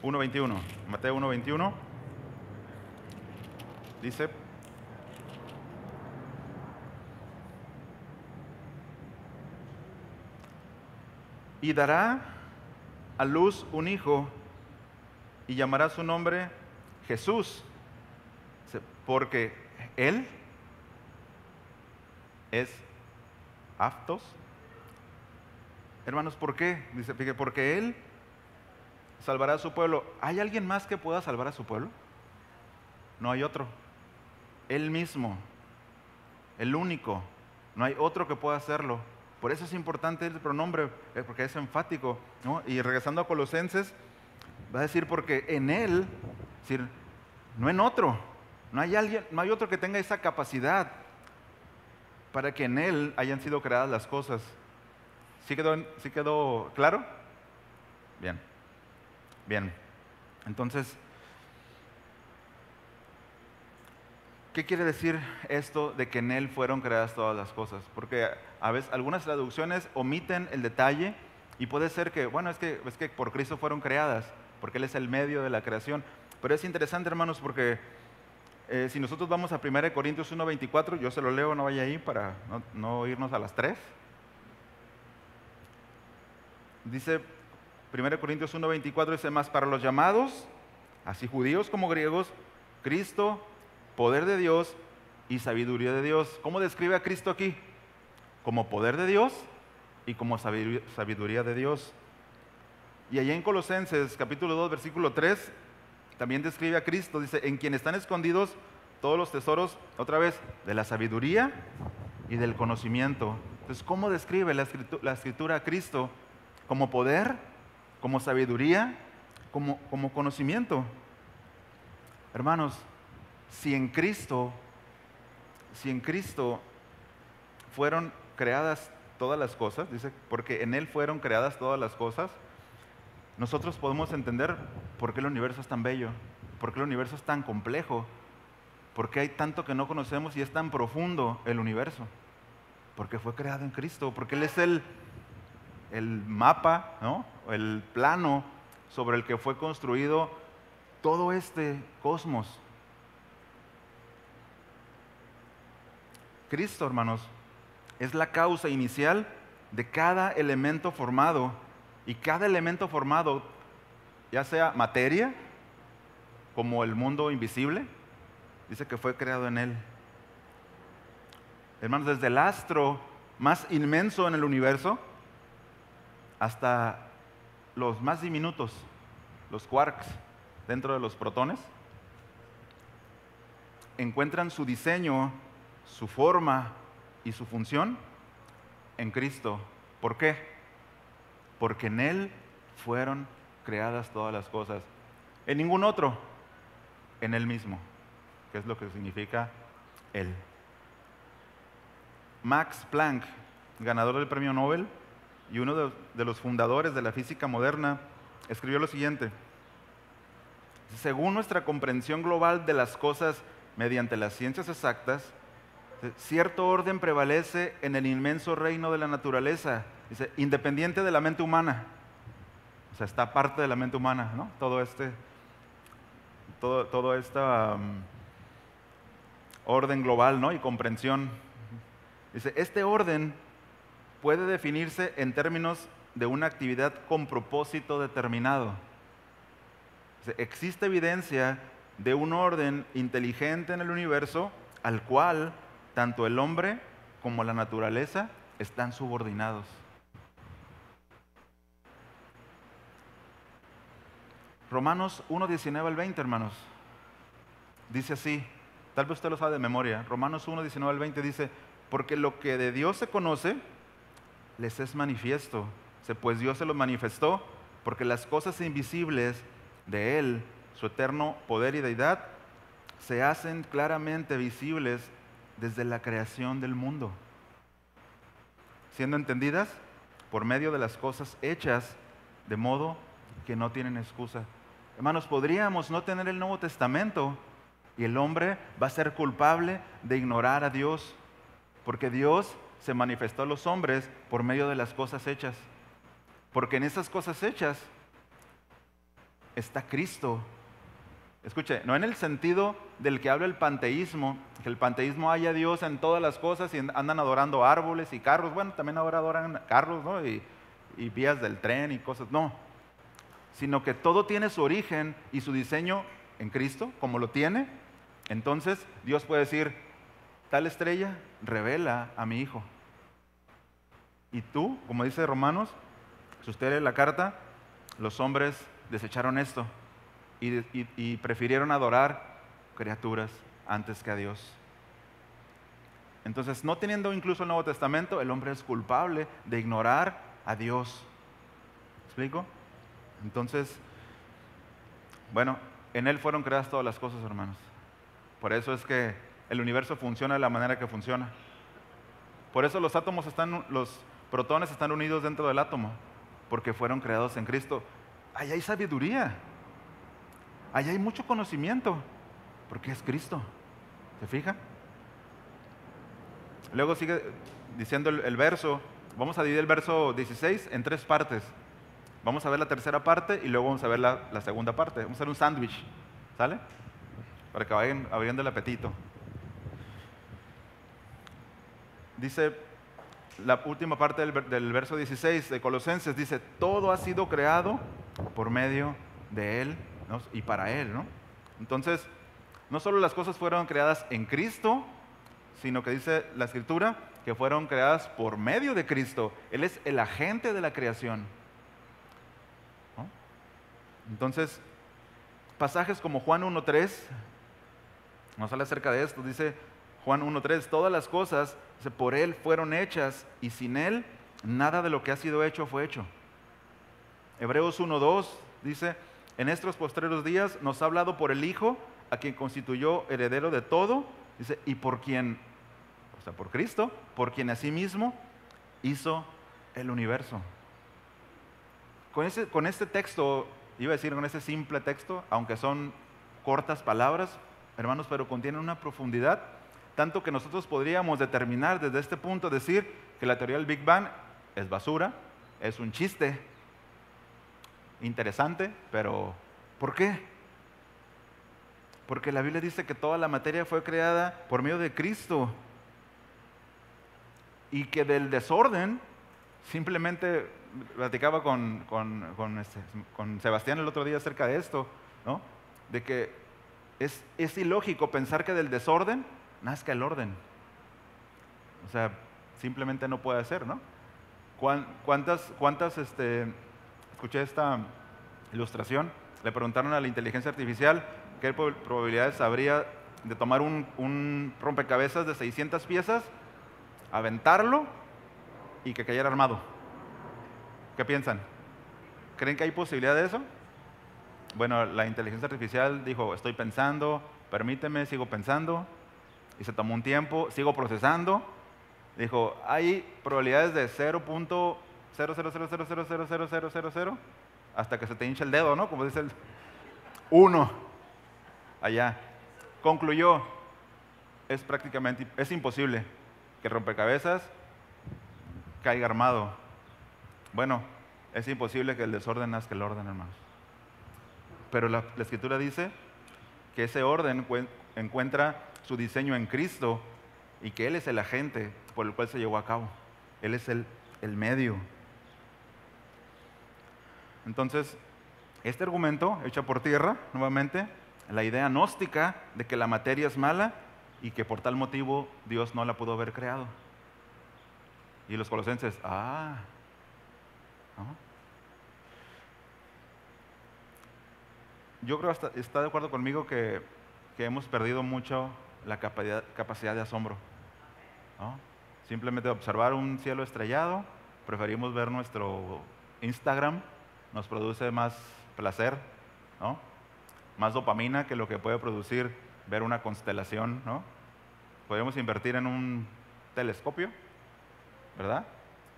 1:21, Mateo 1:21 dice, y dará a luz un hijo y llamará su nombre Jesús, porque Él es aftos. Hermanos, ¿por qué? Dice, porque Él salvará a su pueblo. ¿Hay alguien más que pueda salvar a su pueblo? No hay otro. Él mismo, el único. No hay otro que pueda hacerlo. Por eso es importante el pronombre, porque es enfático, ¿no? Y regresando a Colosenses, va a decir porque en Él, es decir, no en otro. No hay otro que tenga esa capacidad para que en Él hayan sido creadas las cosas. ¿Sí quedó claro? Bien. Bien. Entonces, ¿qué quiere decir esto de que en Él fueron creadas todas las cosas? Porque a veces algunas traducciones omiten el detalle y puede ser que, bueno, es que por Cristo fueron creadas, porque Él es el medio de la creación. Pero es interesante, hermanos, porque si nosotros vamos a 1 Corintios 1:24, yo se lo leo, no vaya ahí para no irnos a las 3. Dice 1 Corintios 1:24, dice, más para los llamados, así judíos como griegos, Cristo, poder de Dios y sabiduría de Dios. ¿Cómo describe a Cristo aquí? Como poder de Dios y como sabiduría de Dios. Y allá en Colosenses capítulo 2, versículo 3, también describe a Cristo, dice, en quien están escondidos todos los tesoros, otra vez, de la sabiduría y del conocimiento. Entonces, ¿cómo describe la escritura a Cristo? Como poder, como sabiduría, como conocimiento. Hermanos, si en Cristo fueron creadas todas las cosas, dice, porque en Él fueron creadas todas las cosas, nosotros podemos entender por qué el universo es tan bello, por qué el universo es tan complejo, por qué hay tanto que no conocemos y es tan profundo el universo. Porque fue creado en Cristo, porque Él es el mapa, ¿no? El plano sobre el que fue construido todo este cosmos. Cristo, hermanos, es la causa inicial de cada elemento formado. Y cada elemento formado, ya sea materia, como el mundo invisible, dice que fue creado en Él. Hermanos, desde el astro más inmenso en el universo hasta los más diminutos, los quarks dentro de los protones, encuentran su diseño, su forma y su función en Cristo. ¿Por qué? Porque en Él fueron creadas todas las cosas. En ningún otro, en Él mismo, que es lo que significa Él. Max Planck, ganador del premio Nobel y uno de los fundadores de la física moderna, escribió lo siguiente: según nuestra comprensión global de las cosas mediante las ciencias exactas, cierto orden prevalece en el inmenso reino de la naturaleza, dice, independiente de la mente humana. O sea, está parte de la mente humana, ¿no? Todo este orden global, ¿no? Y comprensión. Dice, este orden puede definirse en términos de una actividad con propósito determinado. Dice, existe evidencia de un orden inteligente en el universo al cual tanto el hombre como la naturaleza están subordinados. Romanos 1:19 al 20, hermanos, dice así, tal vez usted lo sabe de memoria. Romanos 1:19 al 20 dice, porque lo que de Dios se conoce les es manifiesto, pues Dios se lo manifestó, porque las cosas invisibles de Él, su eterno poder y deidad, se hacen claramente visibles desde la creación del mundo, siendo entendidas por medio de las cosas hechas, de modo que no tienen excusa. Hermanos, podríamos no tener el Nuevo Testamento y el hombre va a ser culpable de ignorar a Dios, porque Dios se manifestó a los hombres por medio de las cosas hechas, porque en esas cosas hechas está Cristo. Escuche, no en el sentido del que habla el panteísmo, que el panteísmo haya Dios en todas las cosas y andan adorando árboles y carros. Bueno, también ahora adoran carros, ¿no? y vías del tren y cosas. No, sino que todo tiene su origen y su diseño en Cristo, como lo tiene. Entonces Dios puede decir, tal estrella revela a mi Hijo. Y tú, como dice Romanos, si usted lee la carta, los hombres desecharon esto y prefirieron adorar criaturas antes que a Dios. Entonces, no teniendo incluso el Nuevo Testamento, el hombre es culpable de ignorar a Dios. ¿Me explico? Entonces, bueno, en Él fueron creadas todas las cosas, hermanos. Por eso es que el universo funciona de la manera que funciona. Por eso los protones están unidos dentro del átomo, porque fueron creados en Cristo. Allá hay sabiduría, allá hay mucho conocimiento, porque es Cristo. ¿Se fija? Luego sigue diciendo el verso. Vamos a dividir el verso 16 en 3 partes. Vamos a ver la tercera parte y luego vamos a ver la segunda parte. Vamos a hacer un sándwich, ¿sale? Para que vayan abriendo el apetito. Dice la última parte del verso 16 de Colosenses, dice, todo ha sido creado por medio de Él, ¿no? Y para Él, ¿no? Entonces, no solo las cosas fueron creadas en Cristo, sino que dice la Escritura que fueron creadas por medio de Cristo. Él es el agente de la creación, ¿no? Entonces, pasajes como Juan 1:3 nos habla acerca de esto. Dice, Juan 1:3, todas las cosas por Él fueron hechas y sin Él nada de lo que ha sido hecho fue hecho. Hebreos 1:2 dice, en estos postreros días nos ha hablado por el Hijo, a quien constituyó heredero de todo, dice, y por quien, o sea, por Cristo, por quien asimismo hizo el universo. Con este texto, iba a decir con ese simple texto, aunque son cortas palabras, hermanos, pero contienen una profundidad, tanto que nosotros podríamos determinar desde este punto, decir que la teoría del Big Bang es basura, es un chiste, interesante, pero ¿por qué? Porque la Biblia dice que toda la materia fue creada por medio de Cristo y que del desorden, simplemente platicaba con Sebastián el otro día acerca de esto, ¿no? De que es ilógico pensar que del desorden nazca el orden. O sea, simplemente no puede ser, ¿no? ¿Cuántas escuché esta ilustración? Le preguntaron a la inteligencia artificial qué probabilidades habría de tomar un rompecabezas de 600 piezas, aventarlo y que cayera armado. ¿Qué piensan? ¿Creen que hay posibilidad de eso? Bueno, la inteligencia artificial dijo, estoy pensando, permíteme, sigo pensando, y se tomó un tiempo, sigo procesando. Dijo, hay probabilidades de 0.000000000 hasta que se te hincha el dedo, ¿no? Como dice el 1 allá. Concluyó, es imposible que el rompecabezas caiga armado. Bueno, es imposible que el desorden nazca el orden, hermanos. Pero la Escritura dice que ese orden encuentra su diseño en Cristo y que Él es el agente por el cual se llevó a cabo. Él es el medio. Entonces, este argumento echa por tierra, nuevamente, la idea gnóstica de que la materia es mala y que por tal motivo Dios no la pudo haber creado. Y los colosenses, ¿no? Yo creo que está de acuerdo conmigo que hemos perdido mucho la capacidad de asombro, ¿no? Simplemente observar un cielo estrellado, preferimos ver nuestro Instagram, nos produce más placer, ¿no? Más dopamina que lo que puede producir ver una constelación, ¿no? Podemos invertir en un telescopio, ¿verdad?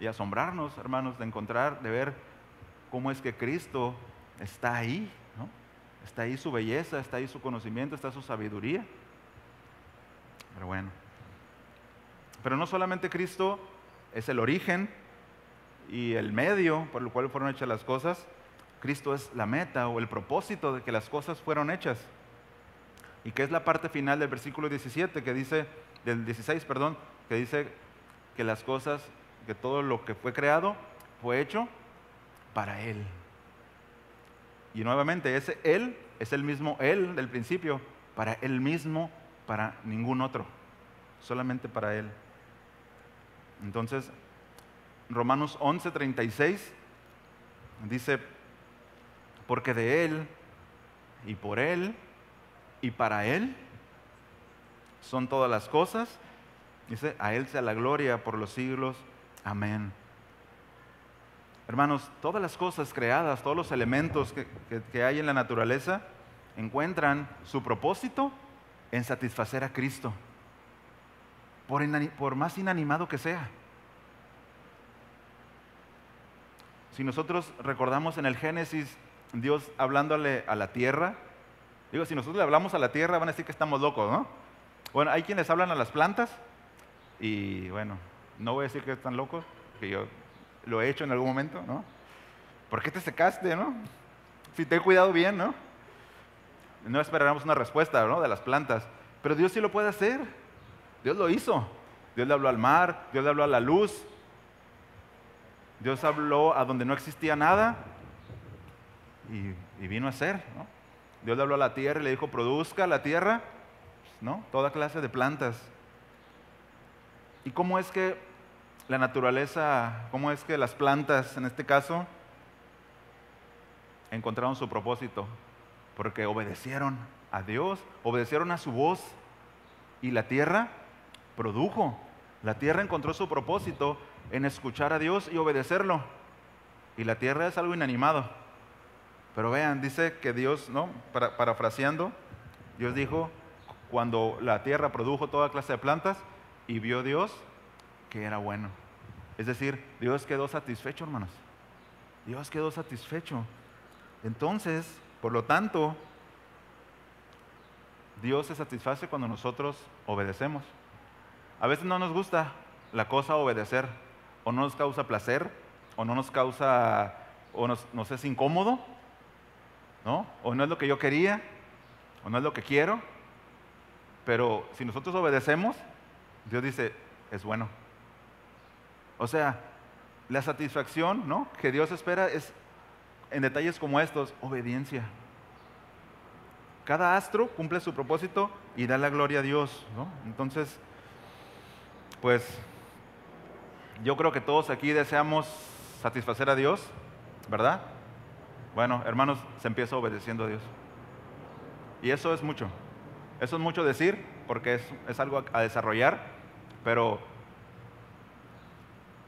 Y asombrarnos, hermanos, de ver cómo es que Cristo está ahí, ¿no? Está ahí su belleza, está ahí su conocimiento, está su sabiduría. Pero bueno. Pero no solamente Cristo es el origen y el medio por el cual fueron hechas las cosas, Cristo es la meta o el propósito de que las cosas fueron hechas. Y que es la parte final del versículo 17, del 16, perdón, que dice que las cosas, que todo lo que fue creado fue hecho para Él. Y nuevamente, ese Él es el mismo Él del principio, para Él mismo, para ningún otro, solamente para Él. Entonces, Romanos 11:36 dice, porque de Él, y por Él, y para Él, son todas las cosas, dice, a Él sea la gloria por los siglos, amén. Hermanos, todas las cosas creadas, todos los elementos que hay en la naturaleza, encuentran su propósito en satisfacer a Cristo, por más inanimado que sea. Si nosotros recordamos en el Génesis, Dios hablándole a la tierra, si nosotros le hablamos a la tierra, van a decir que estamos locos, ¿no? Bueno, hay quienes hablan a las plantas, y bueno, no voy a decir que están locos, que yo lo he hecho en algún momento, ¿no? ¿Por qué te secaste, no? Si te he cuidado bien, ¿no? No esperáramos una respuesta, ¿no?, de las plantas, pero Dios sí lo puede hacer. Dios lo hizo. Dios le habló al mar, Dios le habló a la luz, Dios habló a donde no existía nada y vino a ser, ¿no? Dios le habló a la tierra y le dijo, produzca la tierra, ¿no?, toda clase de plantas. ¿Y cómo es que la naturaleza, cómo es que las plantas, en este caso, encontraron su propósito? Porque obedecieron a Dios, obedecieron a su voz, y la tierra produjo. La tierra encontró su propósito en escuchar a Dios y obedecerlo. Y la tierra es algo inanimado. Pero vean, dice que Dios, ¿no? Parafraseando, Dios dijo, cuando la tierra produjo toda clase de plantas, y vio Dios que era bueno. Es decir, Dios quedó satisfecho, hermanos. Dios quedó satisfecho. Entonces, por lo tanto, Dios se satisface cuando nosotros obedecemos. A veces no nos gusta la cosa obedecer, o no nos causa placer, o no nos causa, o nos es incómodo, ¿no? O no es lo que yo quería, o no es lo que quiero, pero si nosotros obedecemos, Dios dice, es bueno. O sea, la satisfacción, ¿no?, que Dios espera es en detalles como estos, obediencia. Cada astro cumple su propósito y da la gloria a Dios, ¿no? Entonces, pues, yo creo que todos aquí deseamos satisfacer a Dios, ¿verdad? Bueno, hermanos, se empieza obedeciendo a Dios. Y eso es mucho. Eso es mucho decir, porque es algo a desarrollar, pero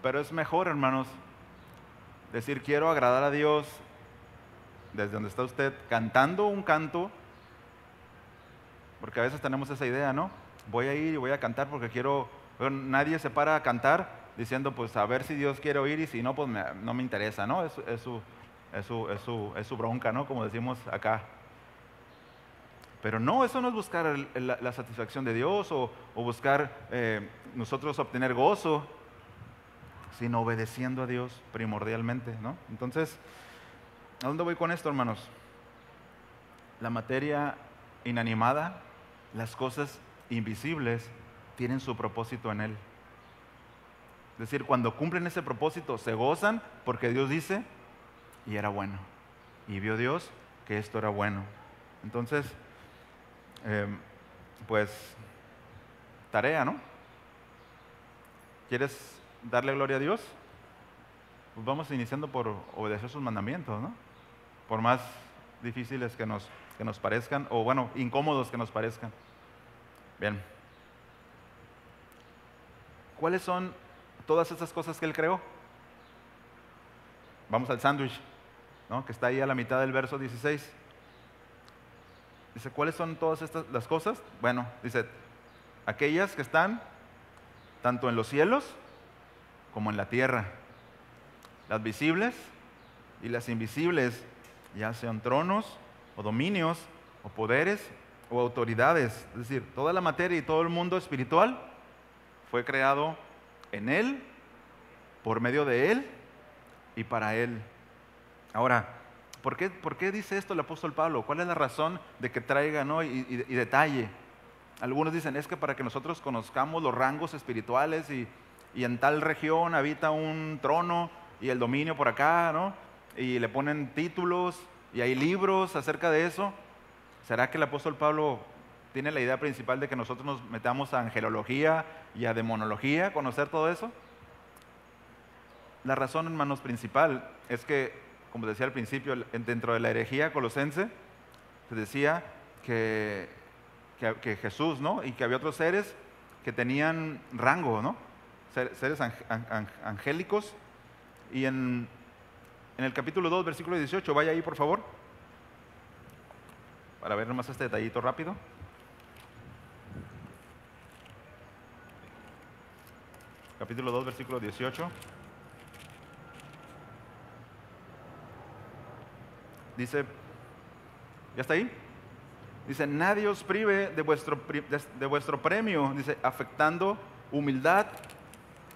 es mejor, hermanos, decir quiero agradar a Dios desde donde está usted, cantando un canto, porque a veces tenemos esa idea, ¿no? Voy a ir y voy a cantar porque quiero, pero nadie se para a cantar diciendo, pues a ver si Dios quiere oír y si no, pues no me interesa, ¿no? Es su bronca, ¿no? Como decimos acá. Pero no, eso no es buscar la satisfacción de Dios o buscar nosotros obtener gozo, sino obedeciendo a Dios primordialmente, ¿no? Entonces, ¿a dónde voy con esto, hermanos? La materia inanimada, las cosas invisibles, tienen su propósito en Él. Es decir, cuando cumplen ese propósito, se gozan porque Dios dice, y era bueno. Y vio Dios que esto era bueno. Entonces, pues, tarea, ¿no? ¿Quieres darle gloria a Dios? Pues vamos iniciando por obedecer sus mandamientos, ¿no? Por más difíciles que nos parezcan, o bueno, incómodos que nos parezcan. Bien. ¿Cuáles son todas esas cosas que Él creó? Vamos al sándwich, ¿no?, que está ahí a la mitad del verso 16. Dice, ¿cuáles son todas estas las cosas? Bueno, dice, aquellas que están tanto en los cielos como en la tierra, las visibles y las invisibles, ya sean tronos o dominios o poderes o autoridades. Es decir, toda la materia y todo el mundo espiritual fue creado en Él, por medio de Él y para Él. Ahora, ¿por qué dice esto el apóstol Pablo? ¿Cuál es la razón de que traiga, ¿no?, y detalle? Algunos dicen, es que para que nosotros conozcamos los rangos espirituales y en tal región habita un trono y el dominio por acá, ¿no? Y le ponen títulos y hay libros acerca de eso. ¿Será que el apóstol Pablo tiene la idea principal de que nosotros nos metamos a angelología y a demonología, conocer todo eso? La razón, hermanos, principal es que, como decía al principio, dentro de la herejía colosense, se decía que Jesús, ¿no?, y que había otros seres que tenían rango, ¿no?, seres angélicos. Y en el capítulo 2, versículo 18, vaya ahí por favor, para ver nomás este detallito rápido. Capítulo 2, versículo 18. Dice, ¿ya está ahí? Dice, nadie os prive de vuestro premio, dice, afectando humildad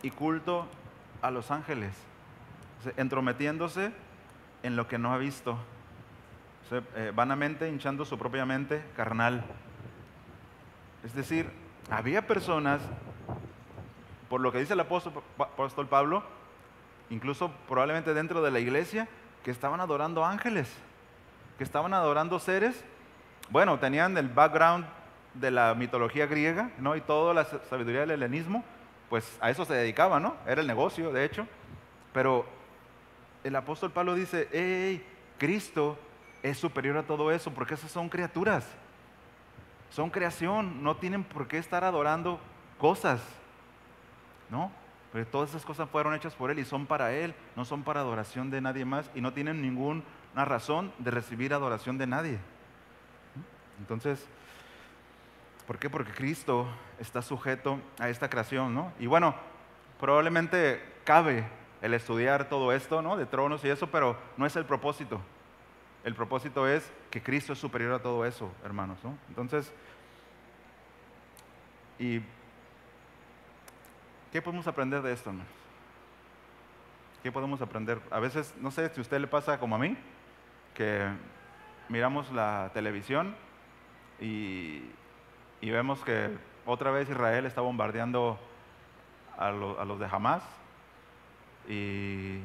y culto a los ángeles, dice, entrometiéndose en lo que no ha visto, vanamente hinchando su propia mente carnal. Es decir, había personas, por lo que dice el apóstol Pablo, incluso probablemente dentro de la iglesia, que estaban adorando ángeles, que estaban adorando seres. Bueno, tenían el background de la mitología griega, ¿no?, y toda la sabiduría del helenismo, pues a eso se dedicaban, ¿no? Era el negocio, de hecho. Pero el apóstol Pablo dice, hey, Cristo es superior a todo eso, porque esas son criaturas, son creación, no tienen por qué estar adorando cosas, ¿no? Pero todas esas cosas fueron hechas por Él y son para Él, no son para adoración de nadie más y no tienen ninguna razón de recibir adoración de nadie. Entonces, ¿por qué? Porque Cristo está sujeto a esta creación, ¿no? Y bueno, probablemente cabe el estudiar todo esto, ¿no? De tronos y eso, pero no es el propósito. El propósito es que Cristo es superior a todo eso, hermanos, ¿no? Entonces, ¿y qué podemos aprender de esto, hermanos? ¿Qué podemos aprender? A veces, no sé si a usted le pasa como a mí, que miramos la televisión y vemos que otra vez Israel está bombardeando a los de Hamas y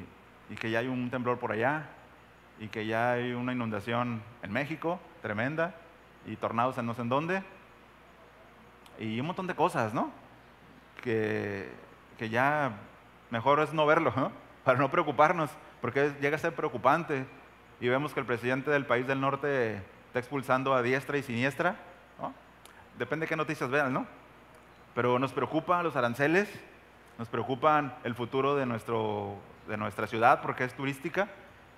que ya hay un temblor por allá y que ya hay una inundación en México tremenda y tornados en no sé en dónde y un montón de cosas, ¿no? Que ya mejor es no verlo, ¿no? Para no preocuparnos, porque llega a ser preocupante y vemos que el presidente del país del norte está expulsando a diestra y siniestra, ¿no? Depende de qué noticias vean, ¿no? Pero nos preocupan los aranceles, nos preocupan el futuro de nuestra ciudad porque es turística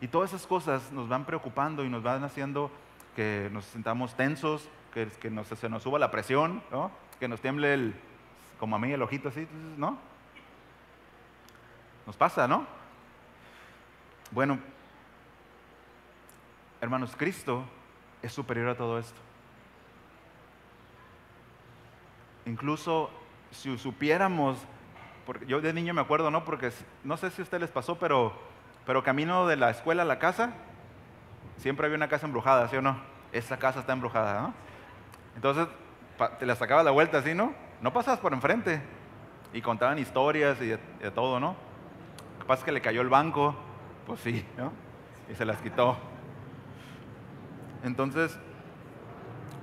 y todas esas cosas nos van preocupando y nos van haciendo que nos sintamos tensos, que se nos suba la presión, ¿no? Que nos tiemble como a mí el ojito así, ¿no? Nos pasa, ¿no? Bueno, hermanos, Cristo es superior a todo esto. Incluso si supiéramos, porque yo de niño me acuerdo, ¿no? Porque no sé si a ustedes les pasó, pero camino de la escuela a la casa, siempre había una casa embrujada, ¿sí o no? Esa casa está embrujada, ¿no? Entonces, te la sacabas la vuelta así, ¿no? No pasabas por enfrente. Y contaban historias y de todo, ¿no? Lo que pasa es que le cayó el banco, pues sí, ¿no? Y se las quitó. Entonces,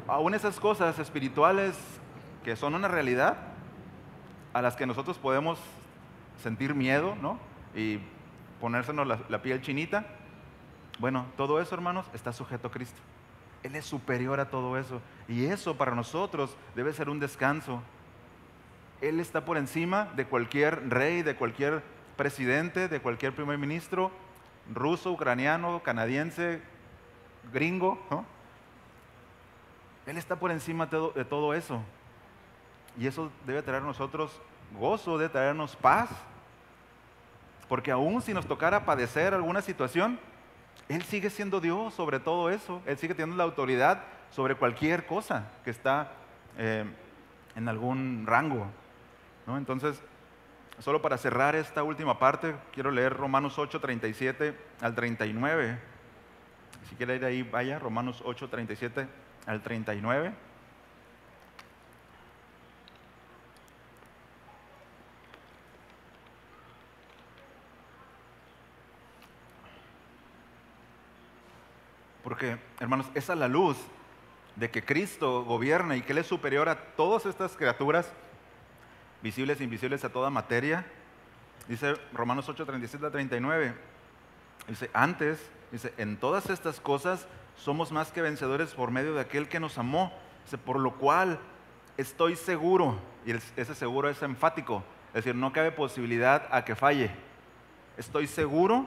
aún esas cosas espirituales que son una realidad, a las que nosotros podemos sentir miedo, ¿no? Y ponérsenos la piel chinita, bueno, todo eso, hermanos, está sujeto a Cristo. Él es superior a todo eso. Y eso para nosotros debe ser un descanso. Él está por encima de cualquier rey, de cualquier presidente, de cualquier primer ministro, ruso, ucraniano, canadiense, gringo, ¿no? Él está por encima de todo eso. Y eso debe traer a nosotros gozo, debe traernos paz. Porque aún si nos tocara padecer alguna situación, Él sigue siendo Dios sobre todo eso. Él sigue teniendo la autoridad sobre cualquier cosa que está en algún rango, ¿no? Entonces, solo para cerrar esta última parte, quiero leer Romanos 8, 37 al 39. Si quiere ir ahí, vaya, Romanos 8, 37 al 39. Porque, hermanos, es a la luz de que Cristo gobierna y que Él es superior a todas estas criaturas, visibles e invisibles, a toda materia. Dice Romanos 8, 37 a 39. Dice, en todas estas cosas somos más que vencedores por medio de aquel que nos amó. Dice, por lo cual estoy seguro, y ese seguro es enfático, es decir, no cabe posibilidad a que falle. Estoy seguro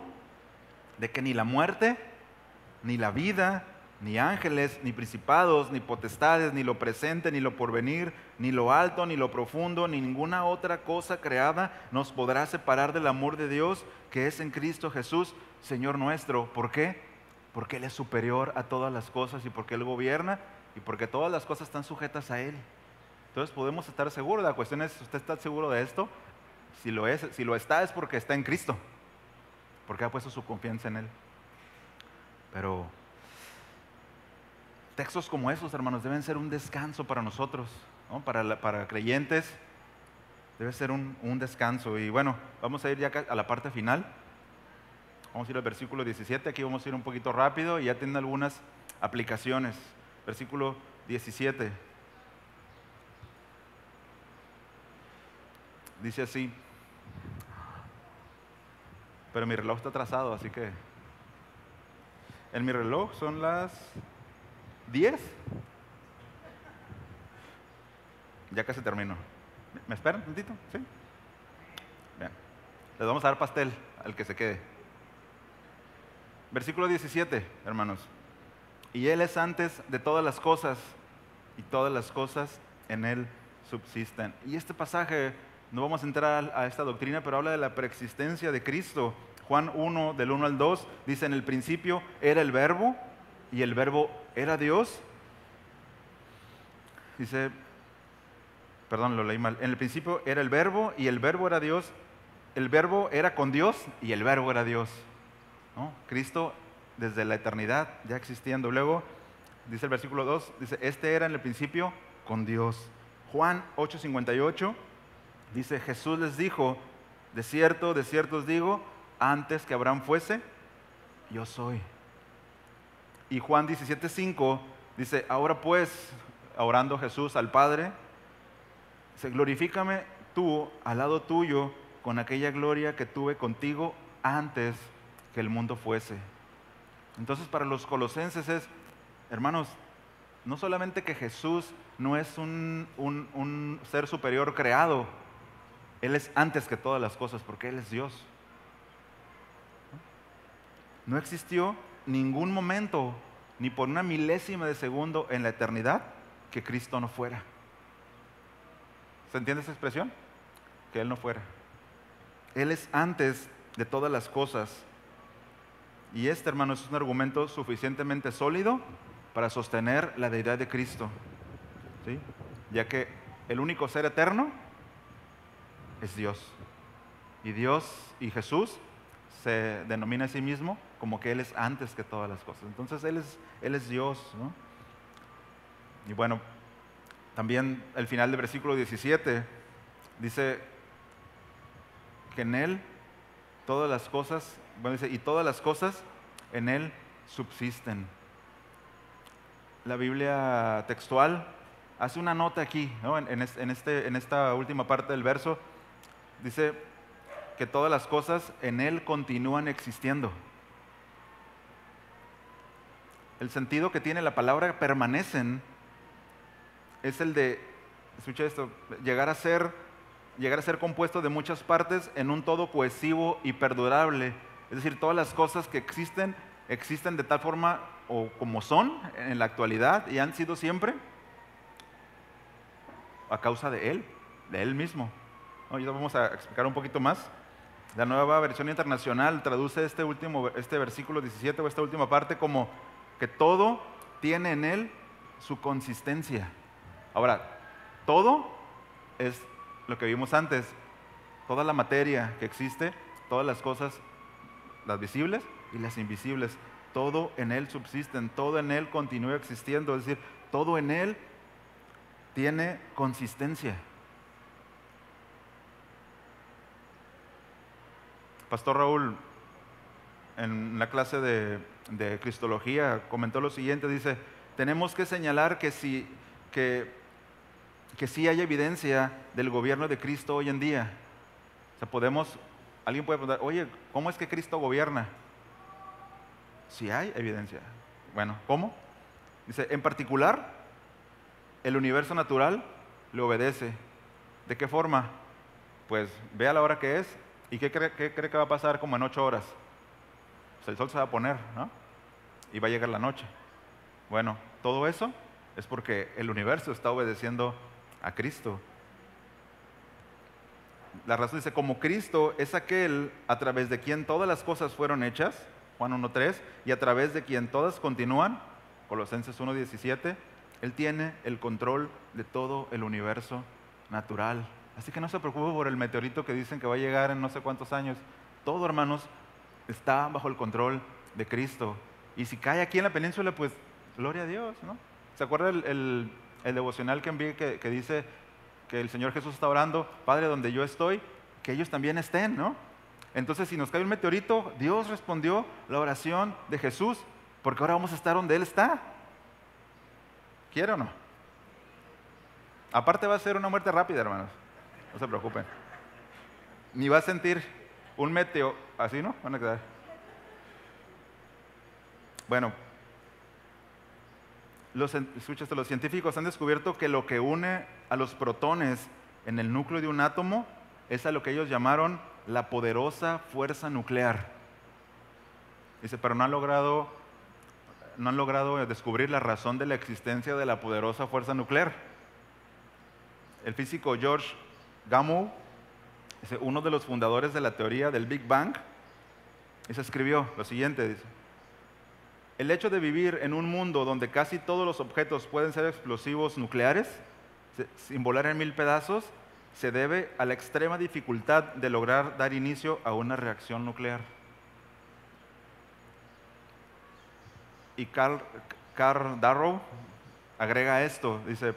de que ni la muerte, ni la vida, ni ángeles, ni principados, ni potestades, ni lo presente, ni lo porvenir, ni lo alto, ni lo profundo, ni ninguna otra cosa creada nos podrá separar del amor de Dios que es en Cristo Jesús, Señor nuestro. ¿Por qué? Porque Él es superior a todas las cosas y porque Él gobierna y porque todas las cosas están sujetas a Él. Entonces podemos estar seguros. La cuestión es, ¿usted está seguro de esto? Si lo está es porque está en Cristo, porque ha puesto su confianza en Él. Pero textos como esos, hermanos, deben ser un descanso para nosotros, ¿no? Para creyentes debe ser un descanso. Y bueno, vamos a ir ya a la parte final. Vamos a ir al versículo 17. Aquí vamos a ir un poquito rápido y ya tienen algunas aplicaciones. Versículo 17. Dice así. Pero mi reloj está atrasado, así que en mi reloj son las 10. Ya casi termino. ¿Me esperan un tantito? ¿Sí? Bien. Les vamos a dar pastel al que se quede. Versículo 17, hermanos. Y Él es antes de todas las cosas, y todas las cosas en Él subsisten. Y este pasaje, no vamos a entrar a esta doctrina, pero habla de la preexistencia de Cristo. Juan 1, del 1 al 2, dice: en el principio era el Verbo, y el Verbo era Dios. Dice, perdón, lo leí mal. En el principio era el Verbo, y el Verbo era Dios. El Verbo era con Dios, y el Verbo era Dios, ¿no? Cristo desde la eternidad ya existiendo. Luego dice el versículo 2, dice: este era en el principio con Dios. Juan 8:58 dice: Jesús les dijo: de cierto os digo, antes que Abraham fuese, yo soy. Y Juan 17:5 dice: ahora pues, orando Jesús al Padre, dice: glorifícame tú al lado tuyo con aquella gloria que tuve contigo antes que el mundo fuese. Entonces, para los colosenses es, hermanos, no solamente que Jesús no es un ser superior creado, Él es antes que todas las cosas, porque Él es Dios. No existió ningún momento, ni por una milésima de segundo en la eternidad, que Cristo no fuera. ¿Se entiende esa expresión? Que Él no fuera. Él es antes de todas las cosas. Y este, hermano, es un argumento suficientemente sólido para sostener la deidad de Cristo, ¿sí? Ya que el único ser eterno es Dios. Y Dios y Jesús se denomina a sí mismo como que Él es antes que todas las cosas. Entonces Él es Dios, ¿no? Y bueno, también el final del versículo 17 dice que en Él todas las cosas, bueno, dice, y todas las cosas en Él subsisten. La Biblia textual hace una nota aquí, ¿no? en esta última parte del verso, dice que todas las cosas en Él continúan existiendo. El sentido que tiene la palabra permanecen es el de, escucha esto, llegar a ser compuesto de muchas partes en un todo cohesivo y perdurable. Es decir, todas las cosas que existen de tal forma o como son en la actualidad y han sido siempre a causa de Él mismo. ¿No? Y vamos a explicar un poquito más. La Nueva Versión Internacional traduce este versículo 17 o esta última parte como que todo tiene en Él su consistencia. Ahora, todo es lo que vimos antes, toda la materia que existe, todas las cosas, las visibles y las invisibles, todo en Él subsisten, todo en Él continúa existiendo, es decir, todo en Él tiene consistencia. Pastor Raúl, en la clase de Cristología, comentó lo siguiente, dice: tenemos que señalar que sí hay evidencia del gobierno de Cristo hoy en día. O sea, alguien puede preguntar: oye, ¿cómo es que Cristo gobierna? Sí hay evidencia. Bueno, ¿cómo? Dice: en particular, el universo natural le obedece. ¿De qué forma? Pues ve a la hora que es. ¿Y qué cree que va a pasar como en 8 horas? Pues el sol se va a poner, ¿no? Y va a llegar la noche. Bueno, todo eso es porque el universo está obedeciendo a Cristo. La razón dice: como Cristo es aquel a través de quien todas las cosas fueron hechas, Juan 1:3, y a través de quien todas continúan, Colosenses 1:17, Él tiene el control de todo el universo natural. Así que no se preocupe por el meteorito que dicen que va a llegar en no sé cuántos años. Todo, hermanos, está bajo el control de Cristo. Y si cae aquí en la península, pues gloria a Dios, ¿no? ¿Se acuerda el devocional que envié que dice que el Señor Jesús está orando: Padre, donde yo estoy, que ellos también estén, ¿no? Entonces, si nos cae un meteorito, Dios respondió la oración de Jesús, porque ahora vamos a estar donde Él está. ¿Quiere o no? Aparte va a ser una muerte rápida, hermanos. No se preocupen. Ni va a sentir un meteo, así, ¿no? Van a quedar. Bueno, los científicos han descubierto que lo que une a los protones en el núcleo de un átomo es a lo que ellos llamaron la poderosa fuerza nuclear. Dice, pero no han logrado descubrir la razón de la existencia de la poderosa fuerza nuclear. El físico George Gamow, uno de los fundadores de la teoría del Big Bang, escribió lo siguiente, dice: el hecho de vivir en un mundo donde casi todos los objetos pueden ser explosivos nucleares, sin volar en 1000 pedazos, se debe a la extrema dificultad de lograr dar inicio a una reacción nuclear. Y Karl Darrow agrega esto, dice,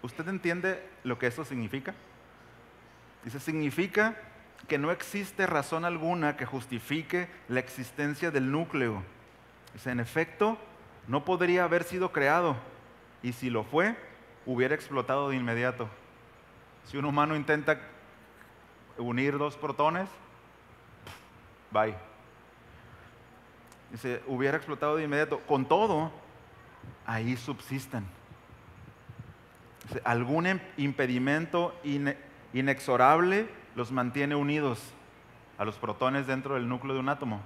¿usted entiende lo que esto significa? Dice, significa que no existe razón alguna que justifique la existencia del núcleo. Dice, en efecto, no podría haber sido creado, y si lo fue, hubiera explotado de inmediato. Si un humano intenta unir 2 protones, bye. Dice, hubiera explotado de inmediato. Con todo, ahí subsisten. Dice, algún impedimento inexorable los mantiene unidos a los protones dentro del núcleo de un átomo.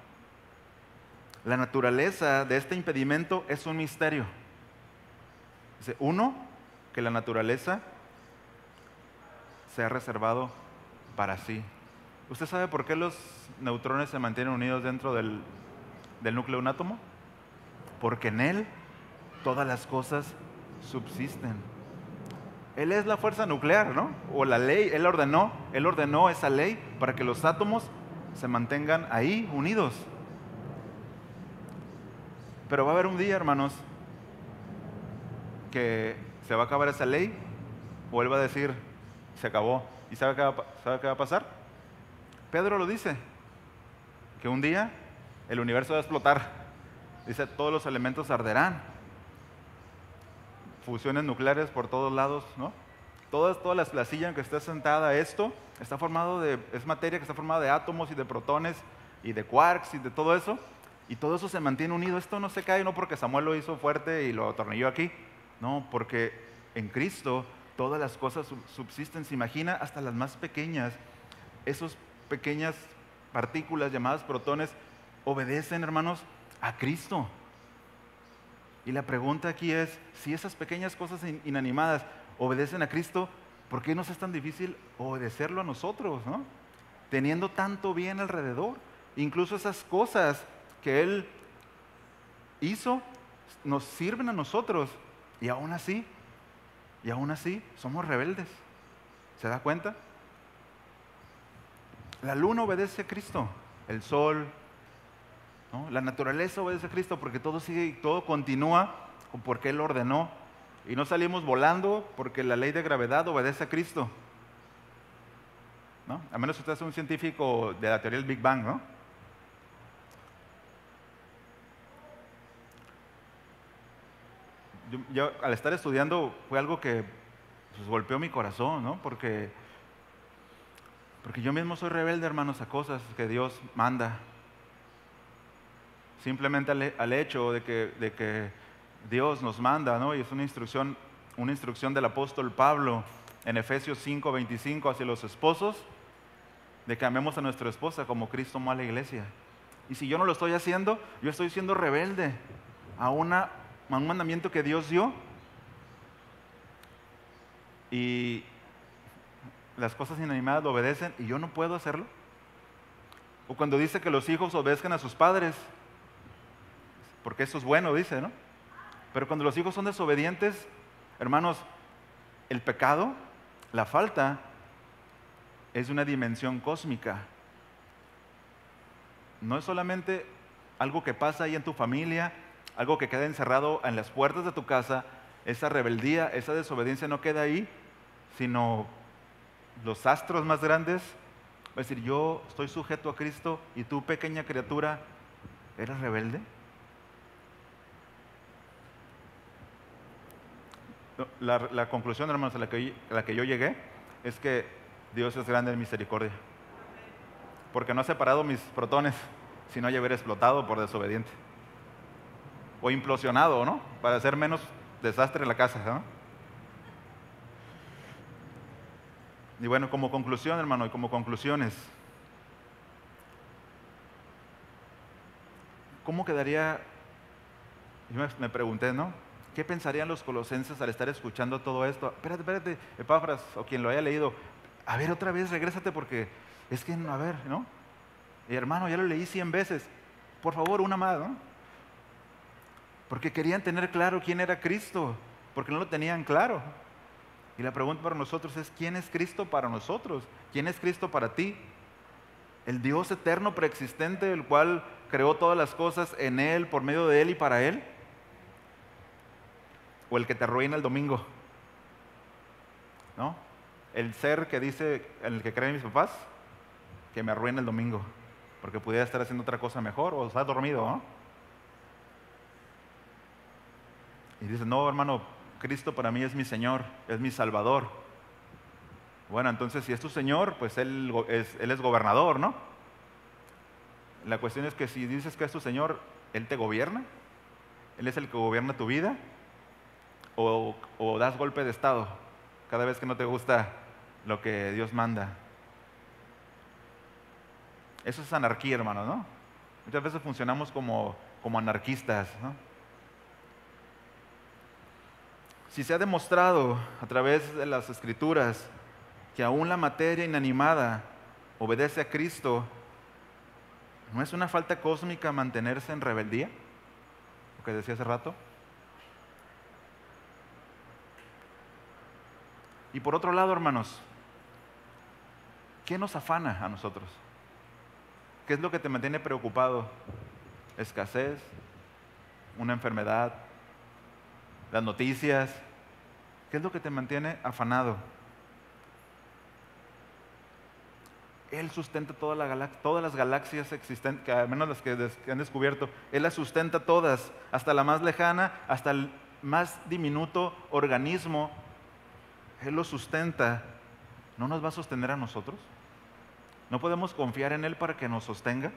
La naturaleza de este impedimento es un misterio. Dice, uno, que la naturaleza se ha reservado para sí. ¿Usted sabe por qué los neutrones se mantienen unidos dentro del núcleo de un átomo? Porque en él todas las cosas subsisten. Él es la fuerza nuclear, ¿no? O la ley, Él ordenó esa ley para que los átomos se mantengan ahí unidos. Pero va a haber un día, hermanos, que se va a acabar esa ley, o Él va a decir, se acabó. ¿Y sabe qué va a pasar? Pedro lo dice, que un día el universo va a explotar. Dice, todos los elementos arderán. Fusiones nucleares por todos lados, ¿no? Toda la silla en que está sentada esto, es materia que está formada de átomos y de protones y de quarks y de todo eso. Y todo eso se mantiene unido. Esto no se cae no porque Samuel lo hizo fuerte y lo atornilló aquí. No, porque en Cristo todas las cosas subsisten. Se imagina hasta las más pequeñas. Esas pequeñas partículas llamadas protones obedecen, hermanos, a Cristo. Y la pregunta aquí es, si esas pequeñas cosas inanimadas obedecen a Cristo, ¿por qué nos es tan difícil obedecerlo a nosotros, ¿no? Teniendo tanto bien alrededor. Incluso esas cosas que Él hizo nos sirven a nosotros. Y aún así somos rebeldes. ¿Se da cuenta? La luna obedece a Cristo, el sol, ¿no? La naturaleza obedece a Cristo porque todo sigue y todo continúa porque Él ordenó. Y no salimos volando porque la ley de gravedad obedece a Cristo, ¿no? A menos que usted sea un científico de la teoría del Big Bang, ¿no? Yo al estar estudiando fue algo que pues, golpeó mi corazón, ¿no? Porque yo mismo soy rebelde, hermanos, a cosas que Dios manda. Simplemente al hecho de que Dios nos manda, ¿no? Y es una instrucción del apóstol Pablo en Efesios 5:25 hacia los esposos, de que amemos a nuestra esposa como Cristo amó a la iglesia. Y si yo no lo estoy haciendo, yo estoy siendo rebelde a un mandamiento que Dios dio. Y las cosas inanimadas lo obedecen y yo no puedo hacerlo. O cuando dice que los hijos obedezcan a sus padres, porque eso es bueno, dice, ¿no? Pero cuando los hijos son desobedientes, hermanos, el pecado, la falta, es de una dimensión cósmica. No es solamente algo que pasa ahí en tu familia, algo que queda encerrado en las puertas de tu casa. Esa rebeldía, esa desobediencia no queda ahí, sino los astros más grandes. Va a decir, yo estoy sujeto a Cristo y tú, pequeña criatura, ¿eres rebelde? La conclusión, hermanos, a la que yo llegué es que Dios es grande en misericordia. Porque no ha separado mis protones, sino ya hubiera explotado por desobediente. O implosionado, ¿no? Para hacer menos desastre en la casa, ¿no? Y bueno, como conclusión, hermano, y como conclusiones, ¿cómo quedaría? Yo me pregunté, ¿no? ¿Qué pensarían los colosenses al estar escuchando todo esto? Espérate, espérate, Epáfras, o quien lo haya leído, a ver, otra vez, regrésate porque es que, a ver, ¿no? Y hermano, ya lo leí 100 veces, por favor, una más, ¿no? Porque querían tener claro quién era Cristo, porque no lo tenían claro. Y la pregunta para nosotros es, ¿quién es Cristo para nosotros? ¿Quién es Cristo para ti? El Dios eterno preexistente, el cual creó todas las cosas en Él, por medio de Él y para Él. O el que te arruina el domingo, ¿no? El ser que dice, en el que creen mis papás, que me arruina el domingo, porque pudiera estar haciendo otra cosa mejor o estar dormido, ¿no? Y dice, no, hermano, Cristo para mí es mi Señor, es mi Salvador. Bueno, entonces si es tu Señor, pues Él es gobernador, ¿no? La cuestión es que si dices que es tu Señor, ¿Él te gobierna? ¿Él es el que gobierna tu vida? ¿O das golpe de estado cada vez que no te gusta lo que Dios manda? Eso es anarquía, hermano, ¿no? Muchas veces funcionamos como anarquistas, ¿no? Si se ha demostrado a través de las Escrituras que aún la materia inanimada obedece a Cristo, ¿no es una falta cósmica mantenerse en rebeldía? Lo que decía hace rato. Y por otro lado, hermanos, ¿qué nos afana a nosotros? ¿Qué es lo que te mantiene preocupado? ¿Escasez? ¿Una enfermedad? ¿Las noticias? ¿Qué es lo que te mantiene afanado? Él sustenta todas las galaxias existentes, que al menos las que han descubierto, Él las sustenta todas, hasta la más lejana, hasta el más diminuto organismo, Él lo sustenta. ¿No nos va a sostener a nosotros? ¿No podemos confiar en Él para que nos sostenga?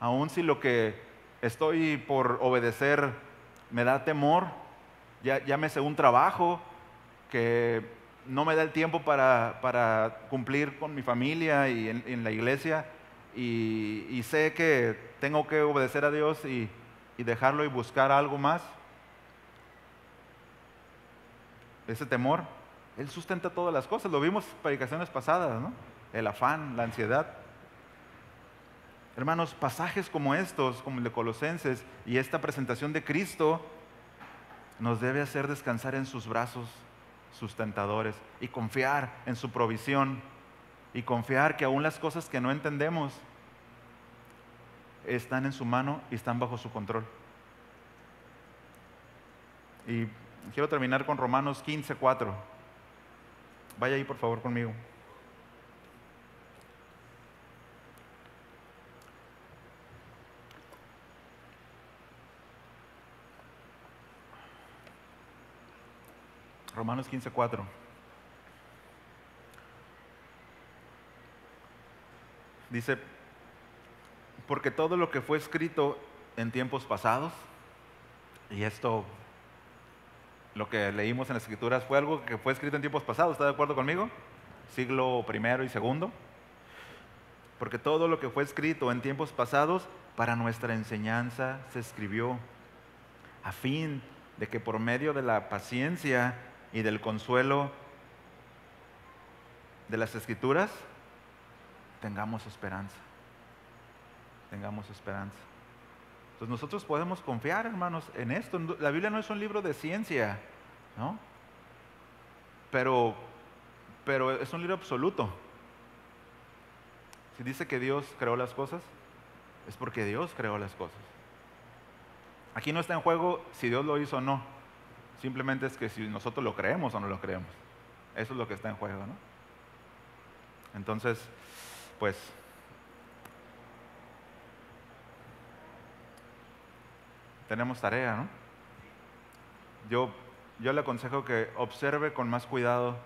Aun si lo que estoy por obedecer me da temor, llámese un trabajo que no me da el tiempo para cumplir con mi familia y en la iglesia, y sé que tengo que obedecer a Dios y dejarlo y buscar algo más. Ese temor, Él sustenta todas las cosas. Lo vimos en predicaciones pasadas, ¿no? El afán, la ansiedad. Hermanos, pasajes como estos, como el de Colosenses y esta presentación de Cristo, nos debe hacer descansar en sus brazos sustentadores y confiar en su provisión y confiar que aún las cosas que no entendemos están en su mano y están bajo su control. Y quiero terminar con Romanos 15:4. Vaya ahí por favor conmigo. Romanos 15:4. Dice, porque todo lo que fue escrito en tiempos pasados, y esto, lo que leímos en las Escrituras, fue algo que fue escrito en tiempos pasados, ¿está de acuerdo conmigo? Siglo I y II. Porque todo lo que fue escrito en tiempos pasados, para nuestra enseñanza se escribió, a fin de que por medio de la paciencia y del consuelo de las Escrituras, tengamos esperanza. Tengamos esperanza. Entonces nosotros podemos confiar, hermanos, en esto. La Biblia no es un libro de ciencia, ¿no? Pero es un libro absoluto. Si dice que Dios creó las cosas, es porque Dios creó las cosas. Aquí no está en juego si Dios lo hizo o no. Simplemente es que si nosotros lo creemos o no lo creemos. Eso es lo que está en juego, ¿no? Entonces, pues, tenemos tarea, ¿no? Yo le aconsejo que observe con más cuidado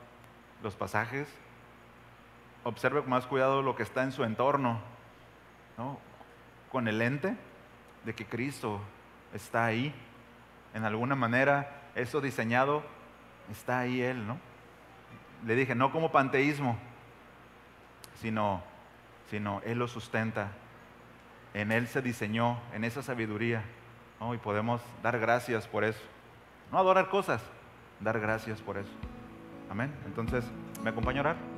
los pasajes, observe con más cuidado lo que está en su entorno, ¿no? Con el lente de que Cristo está ahí. En alguna manera, eso diseñado, está ahí Él, ¿no? le dije, no como panteísmo, sino Él lo sustenta. En Él se diseñó, en esa sabiduría, ¿no? Y podemos dar gracias por eso. No adorar cosas, dar gracias por eso. Amén. Entonces, ¿me acompaña a orar?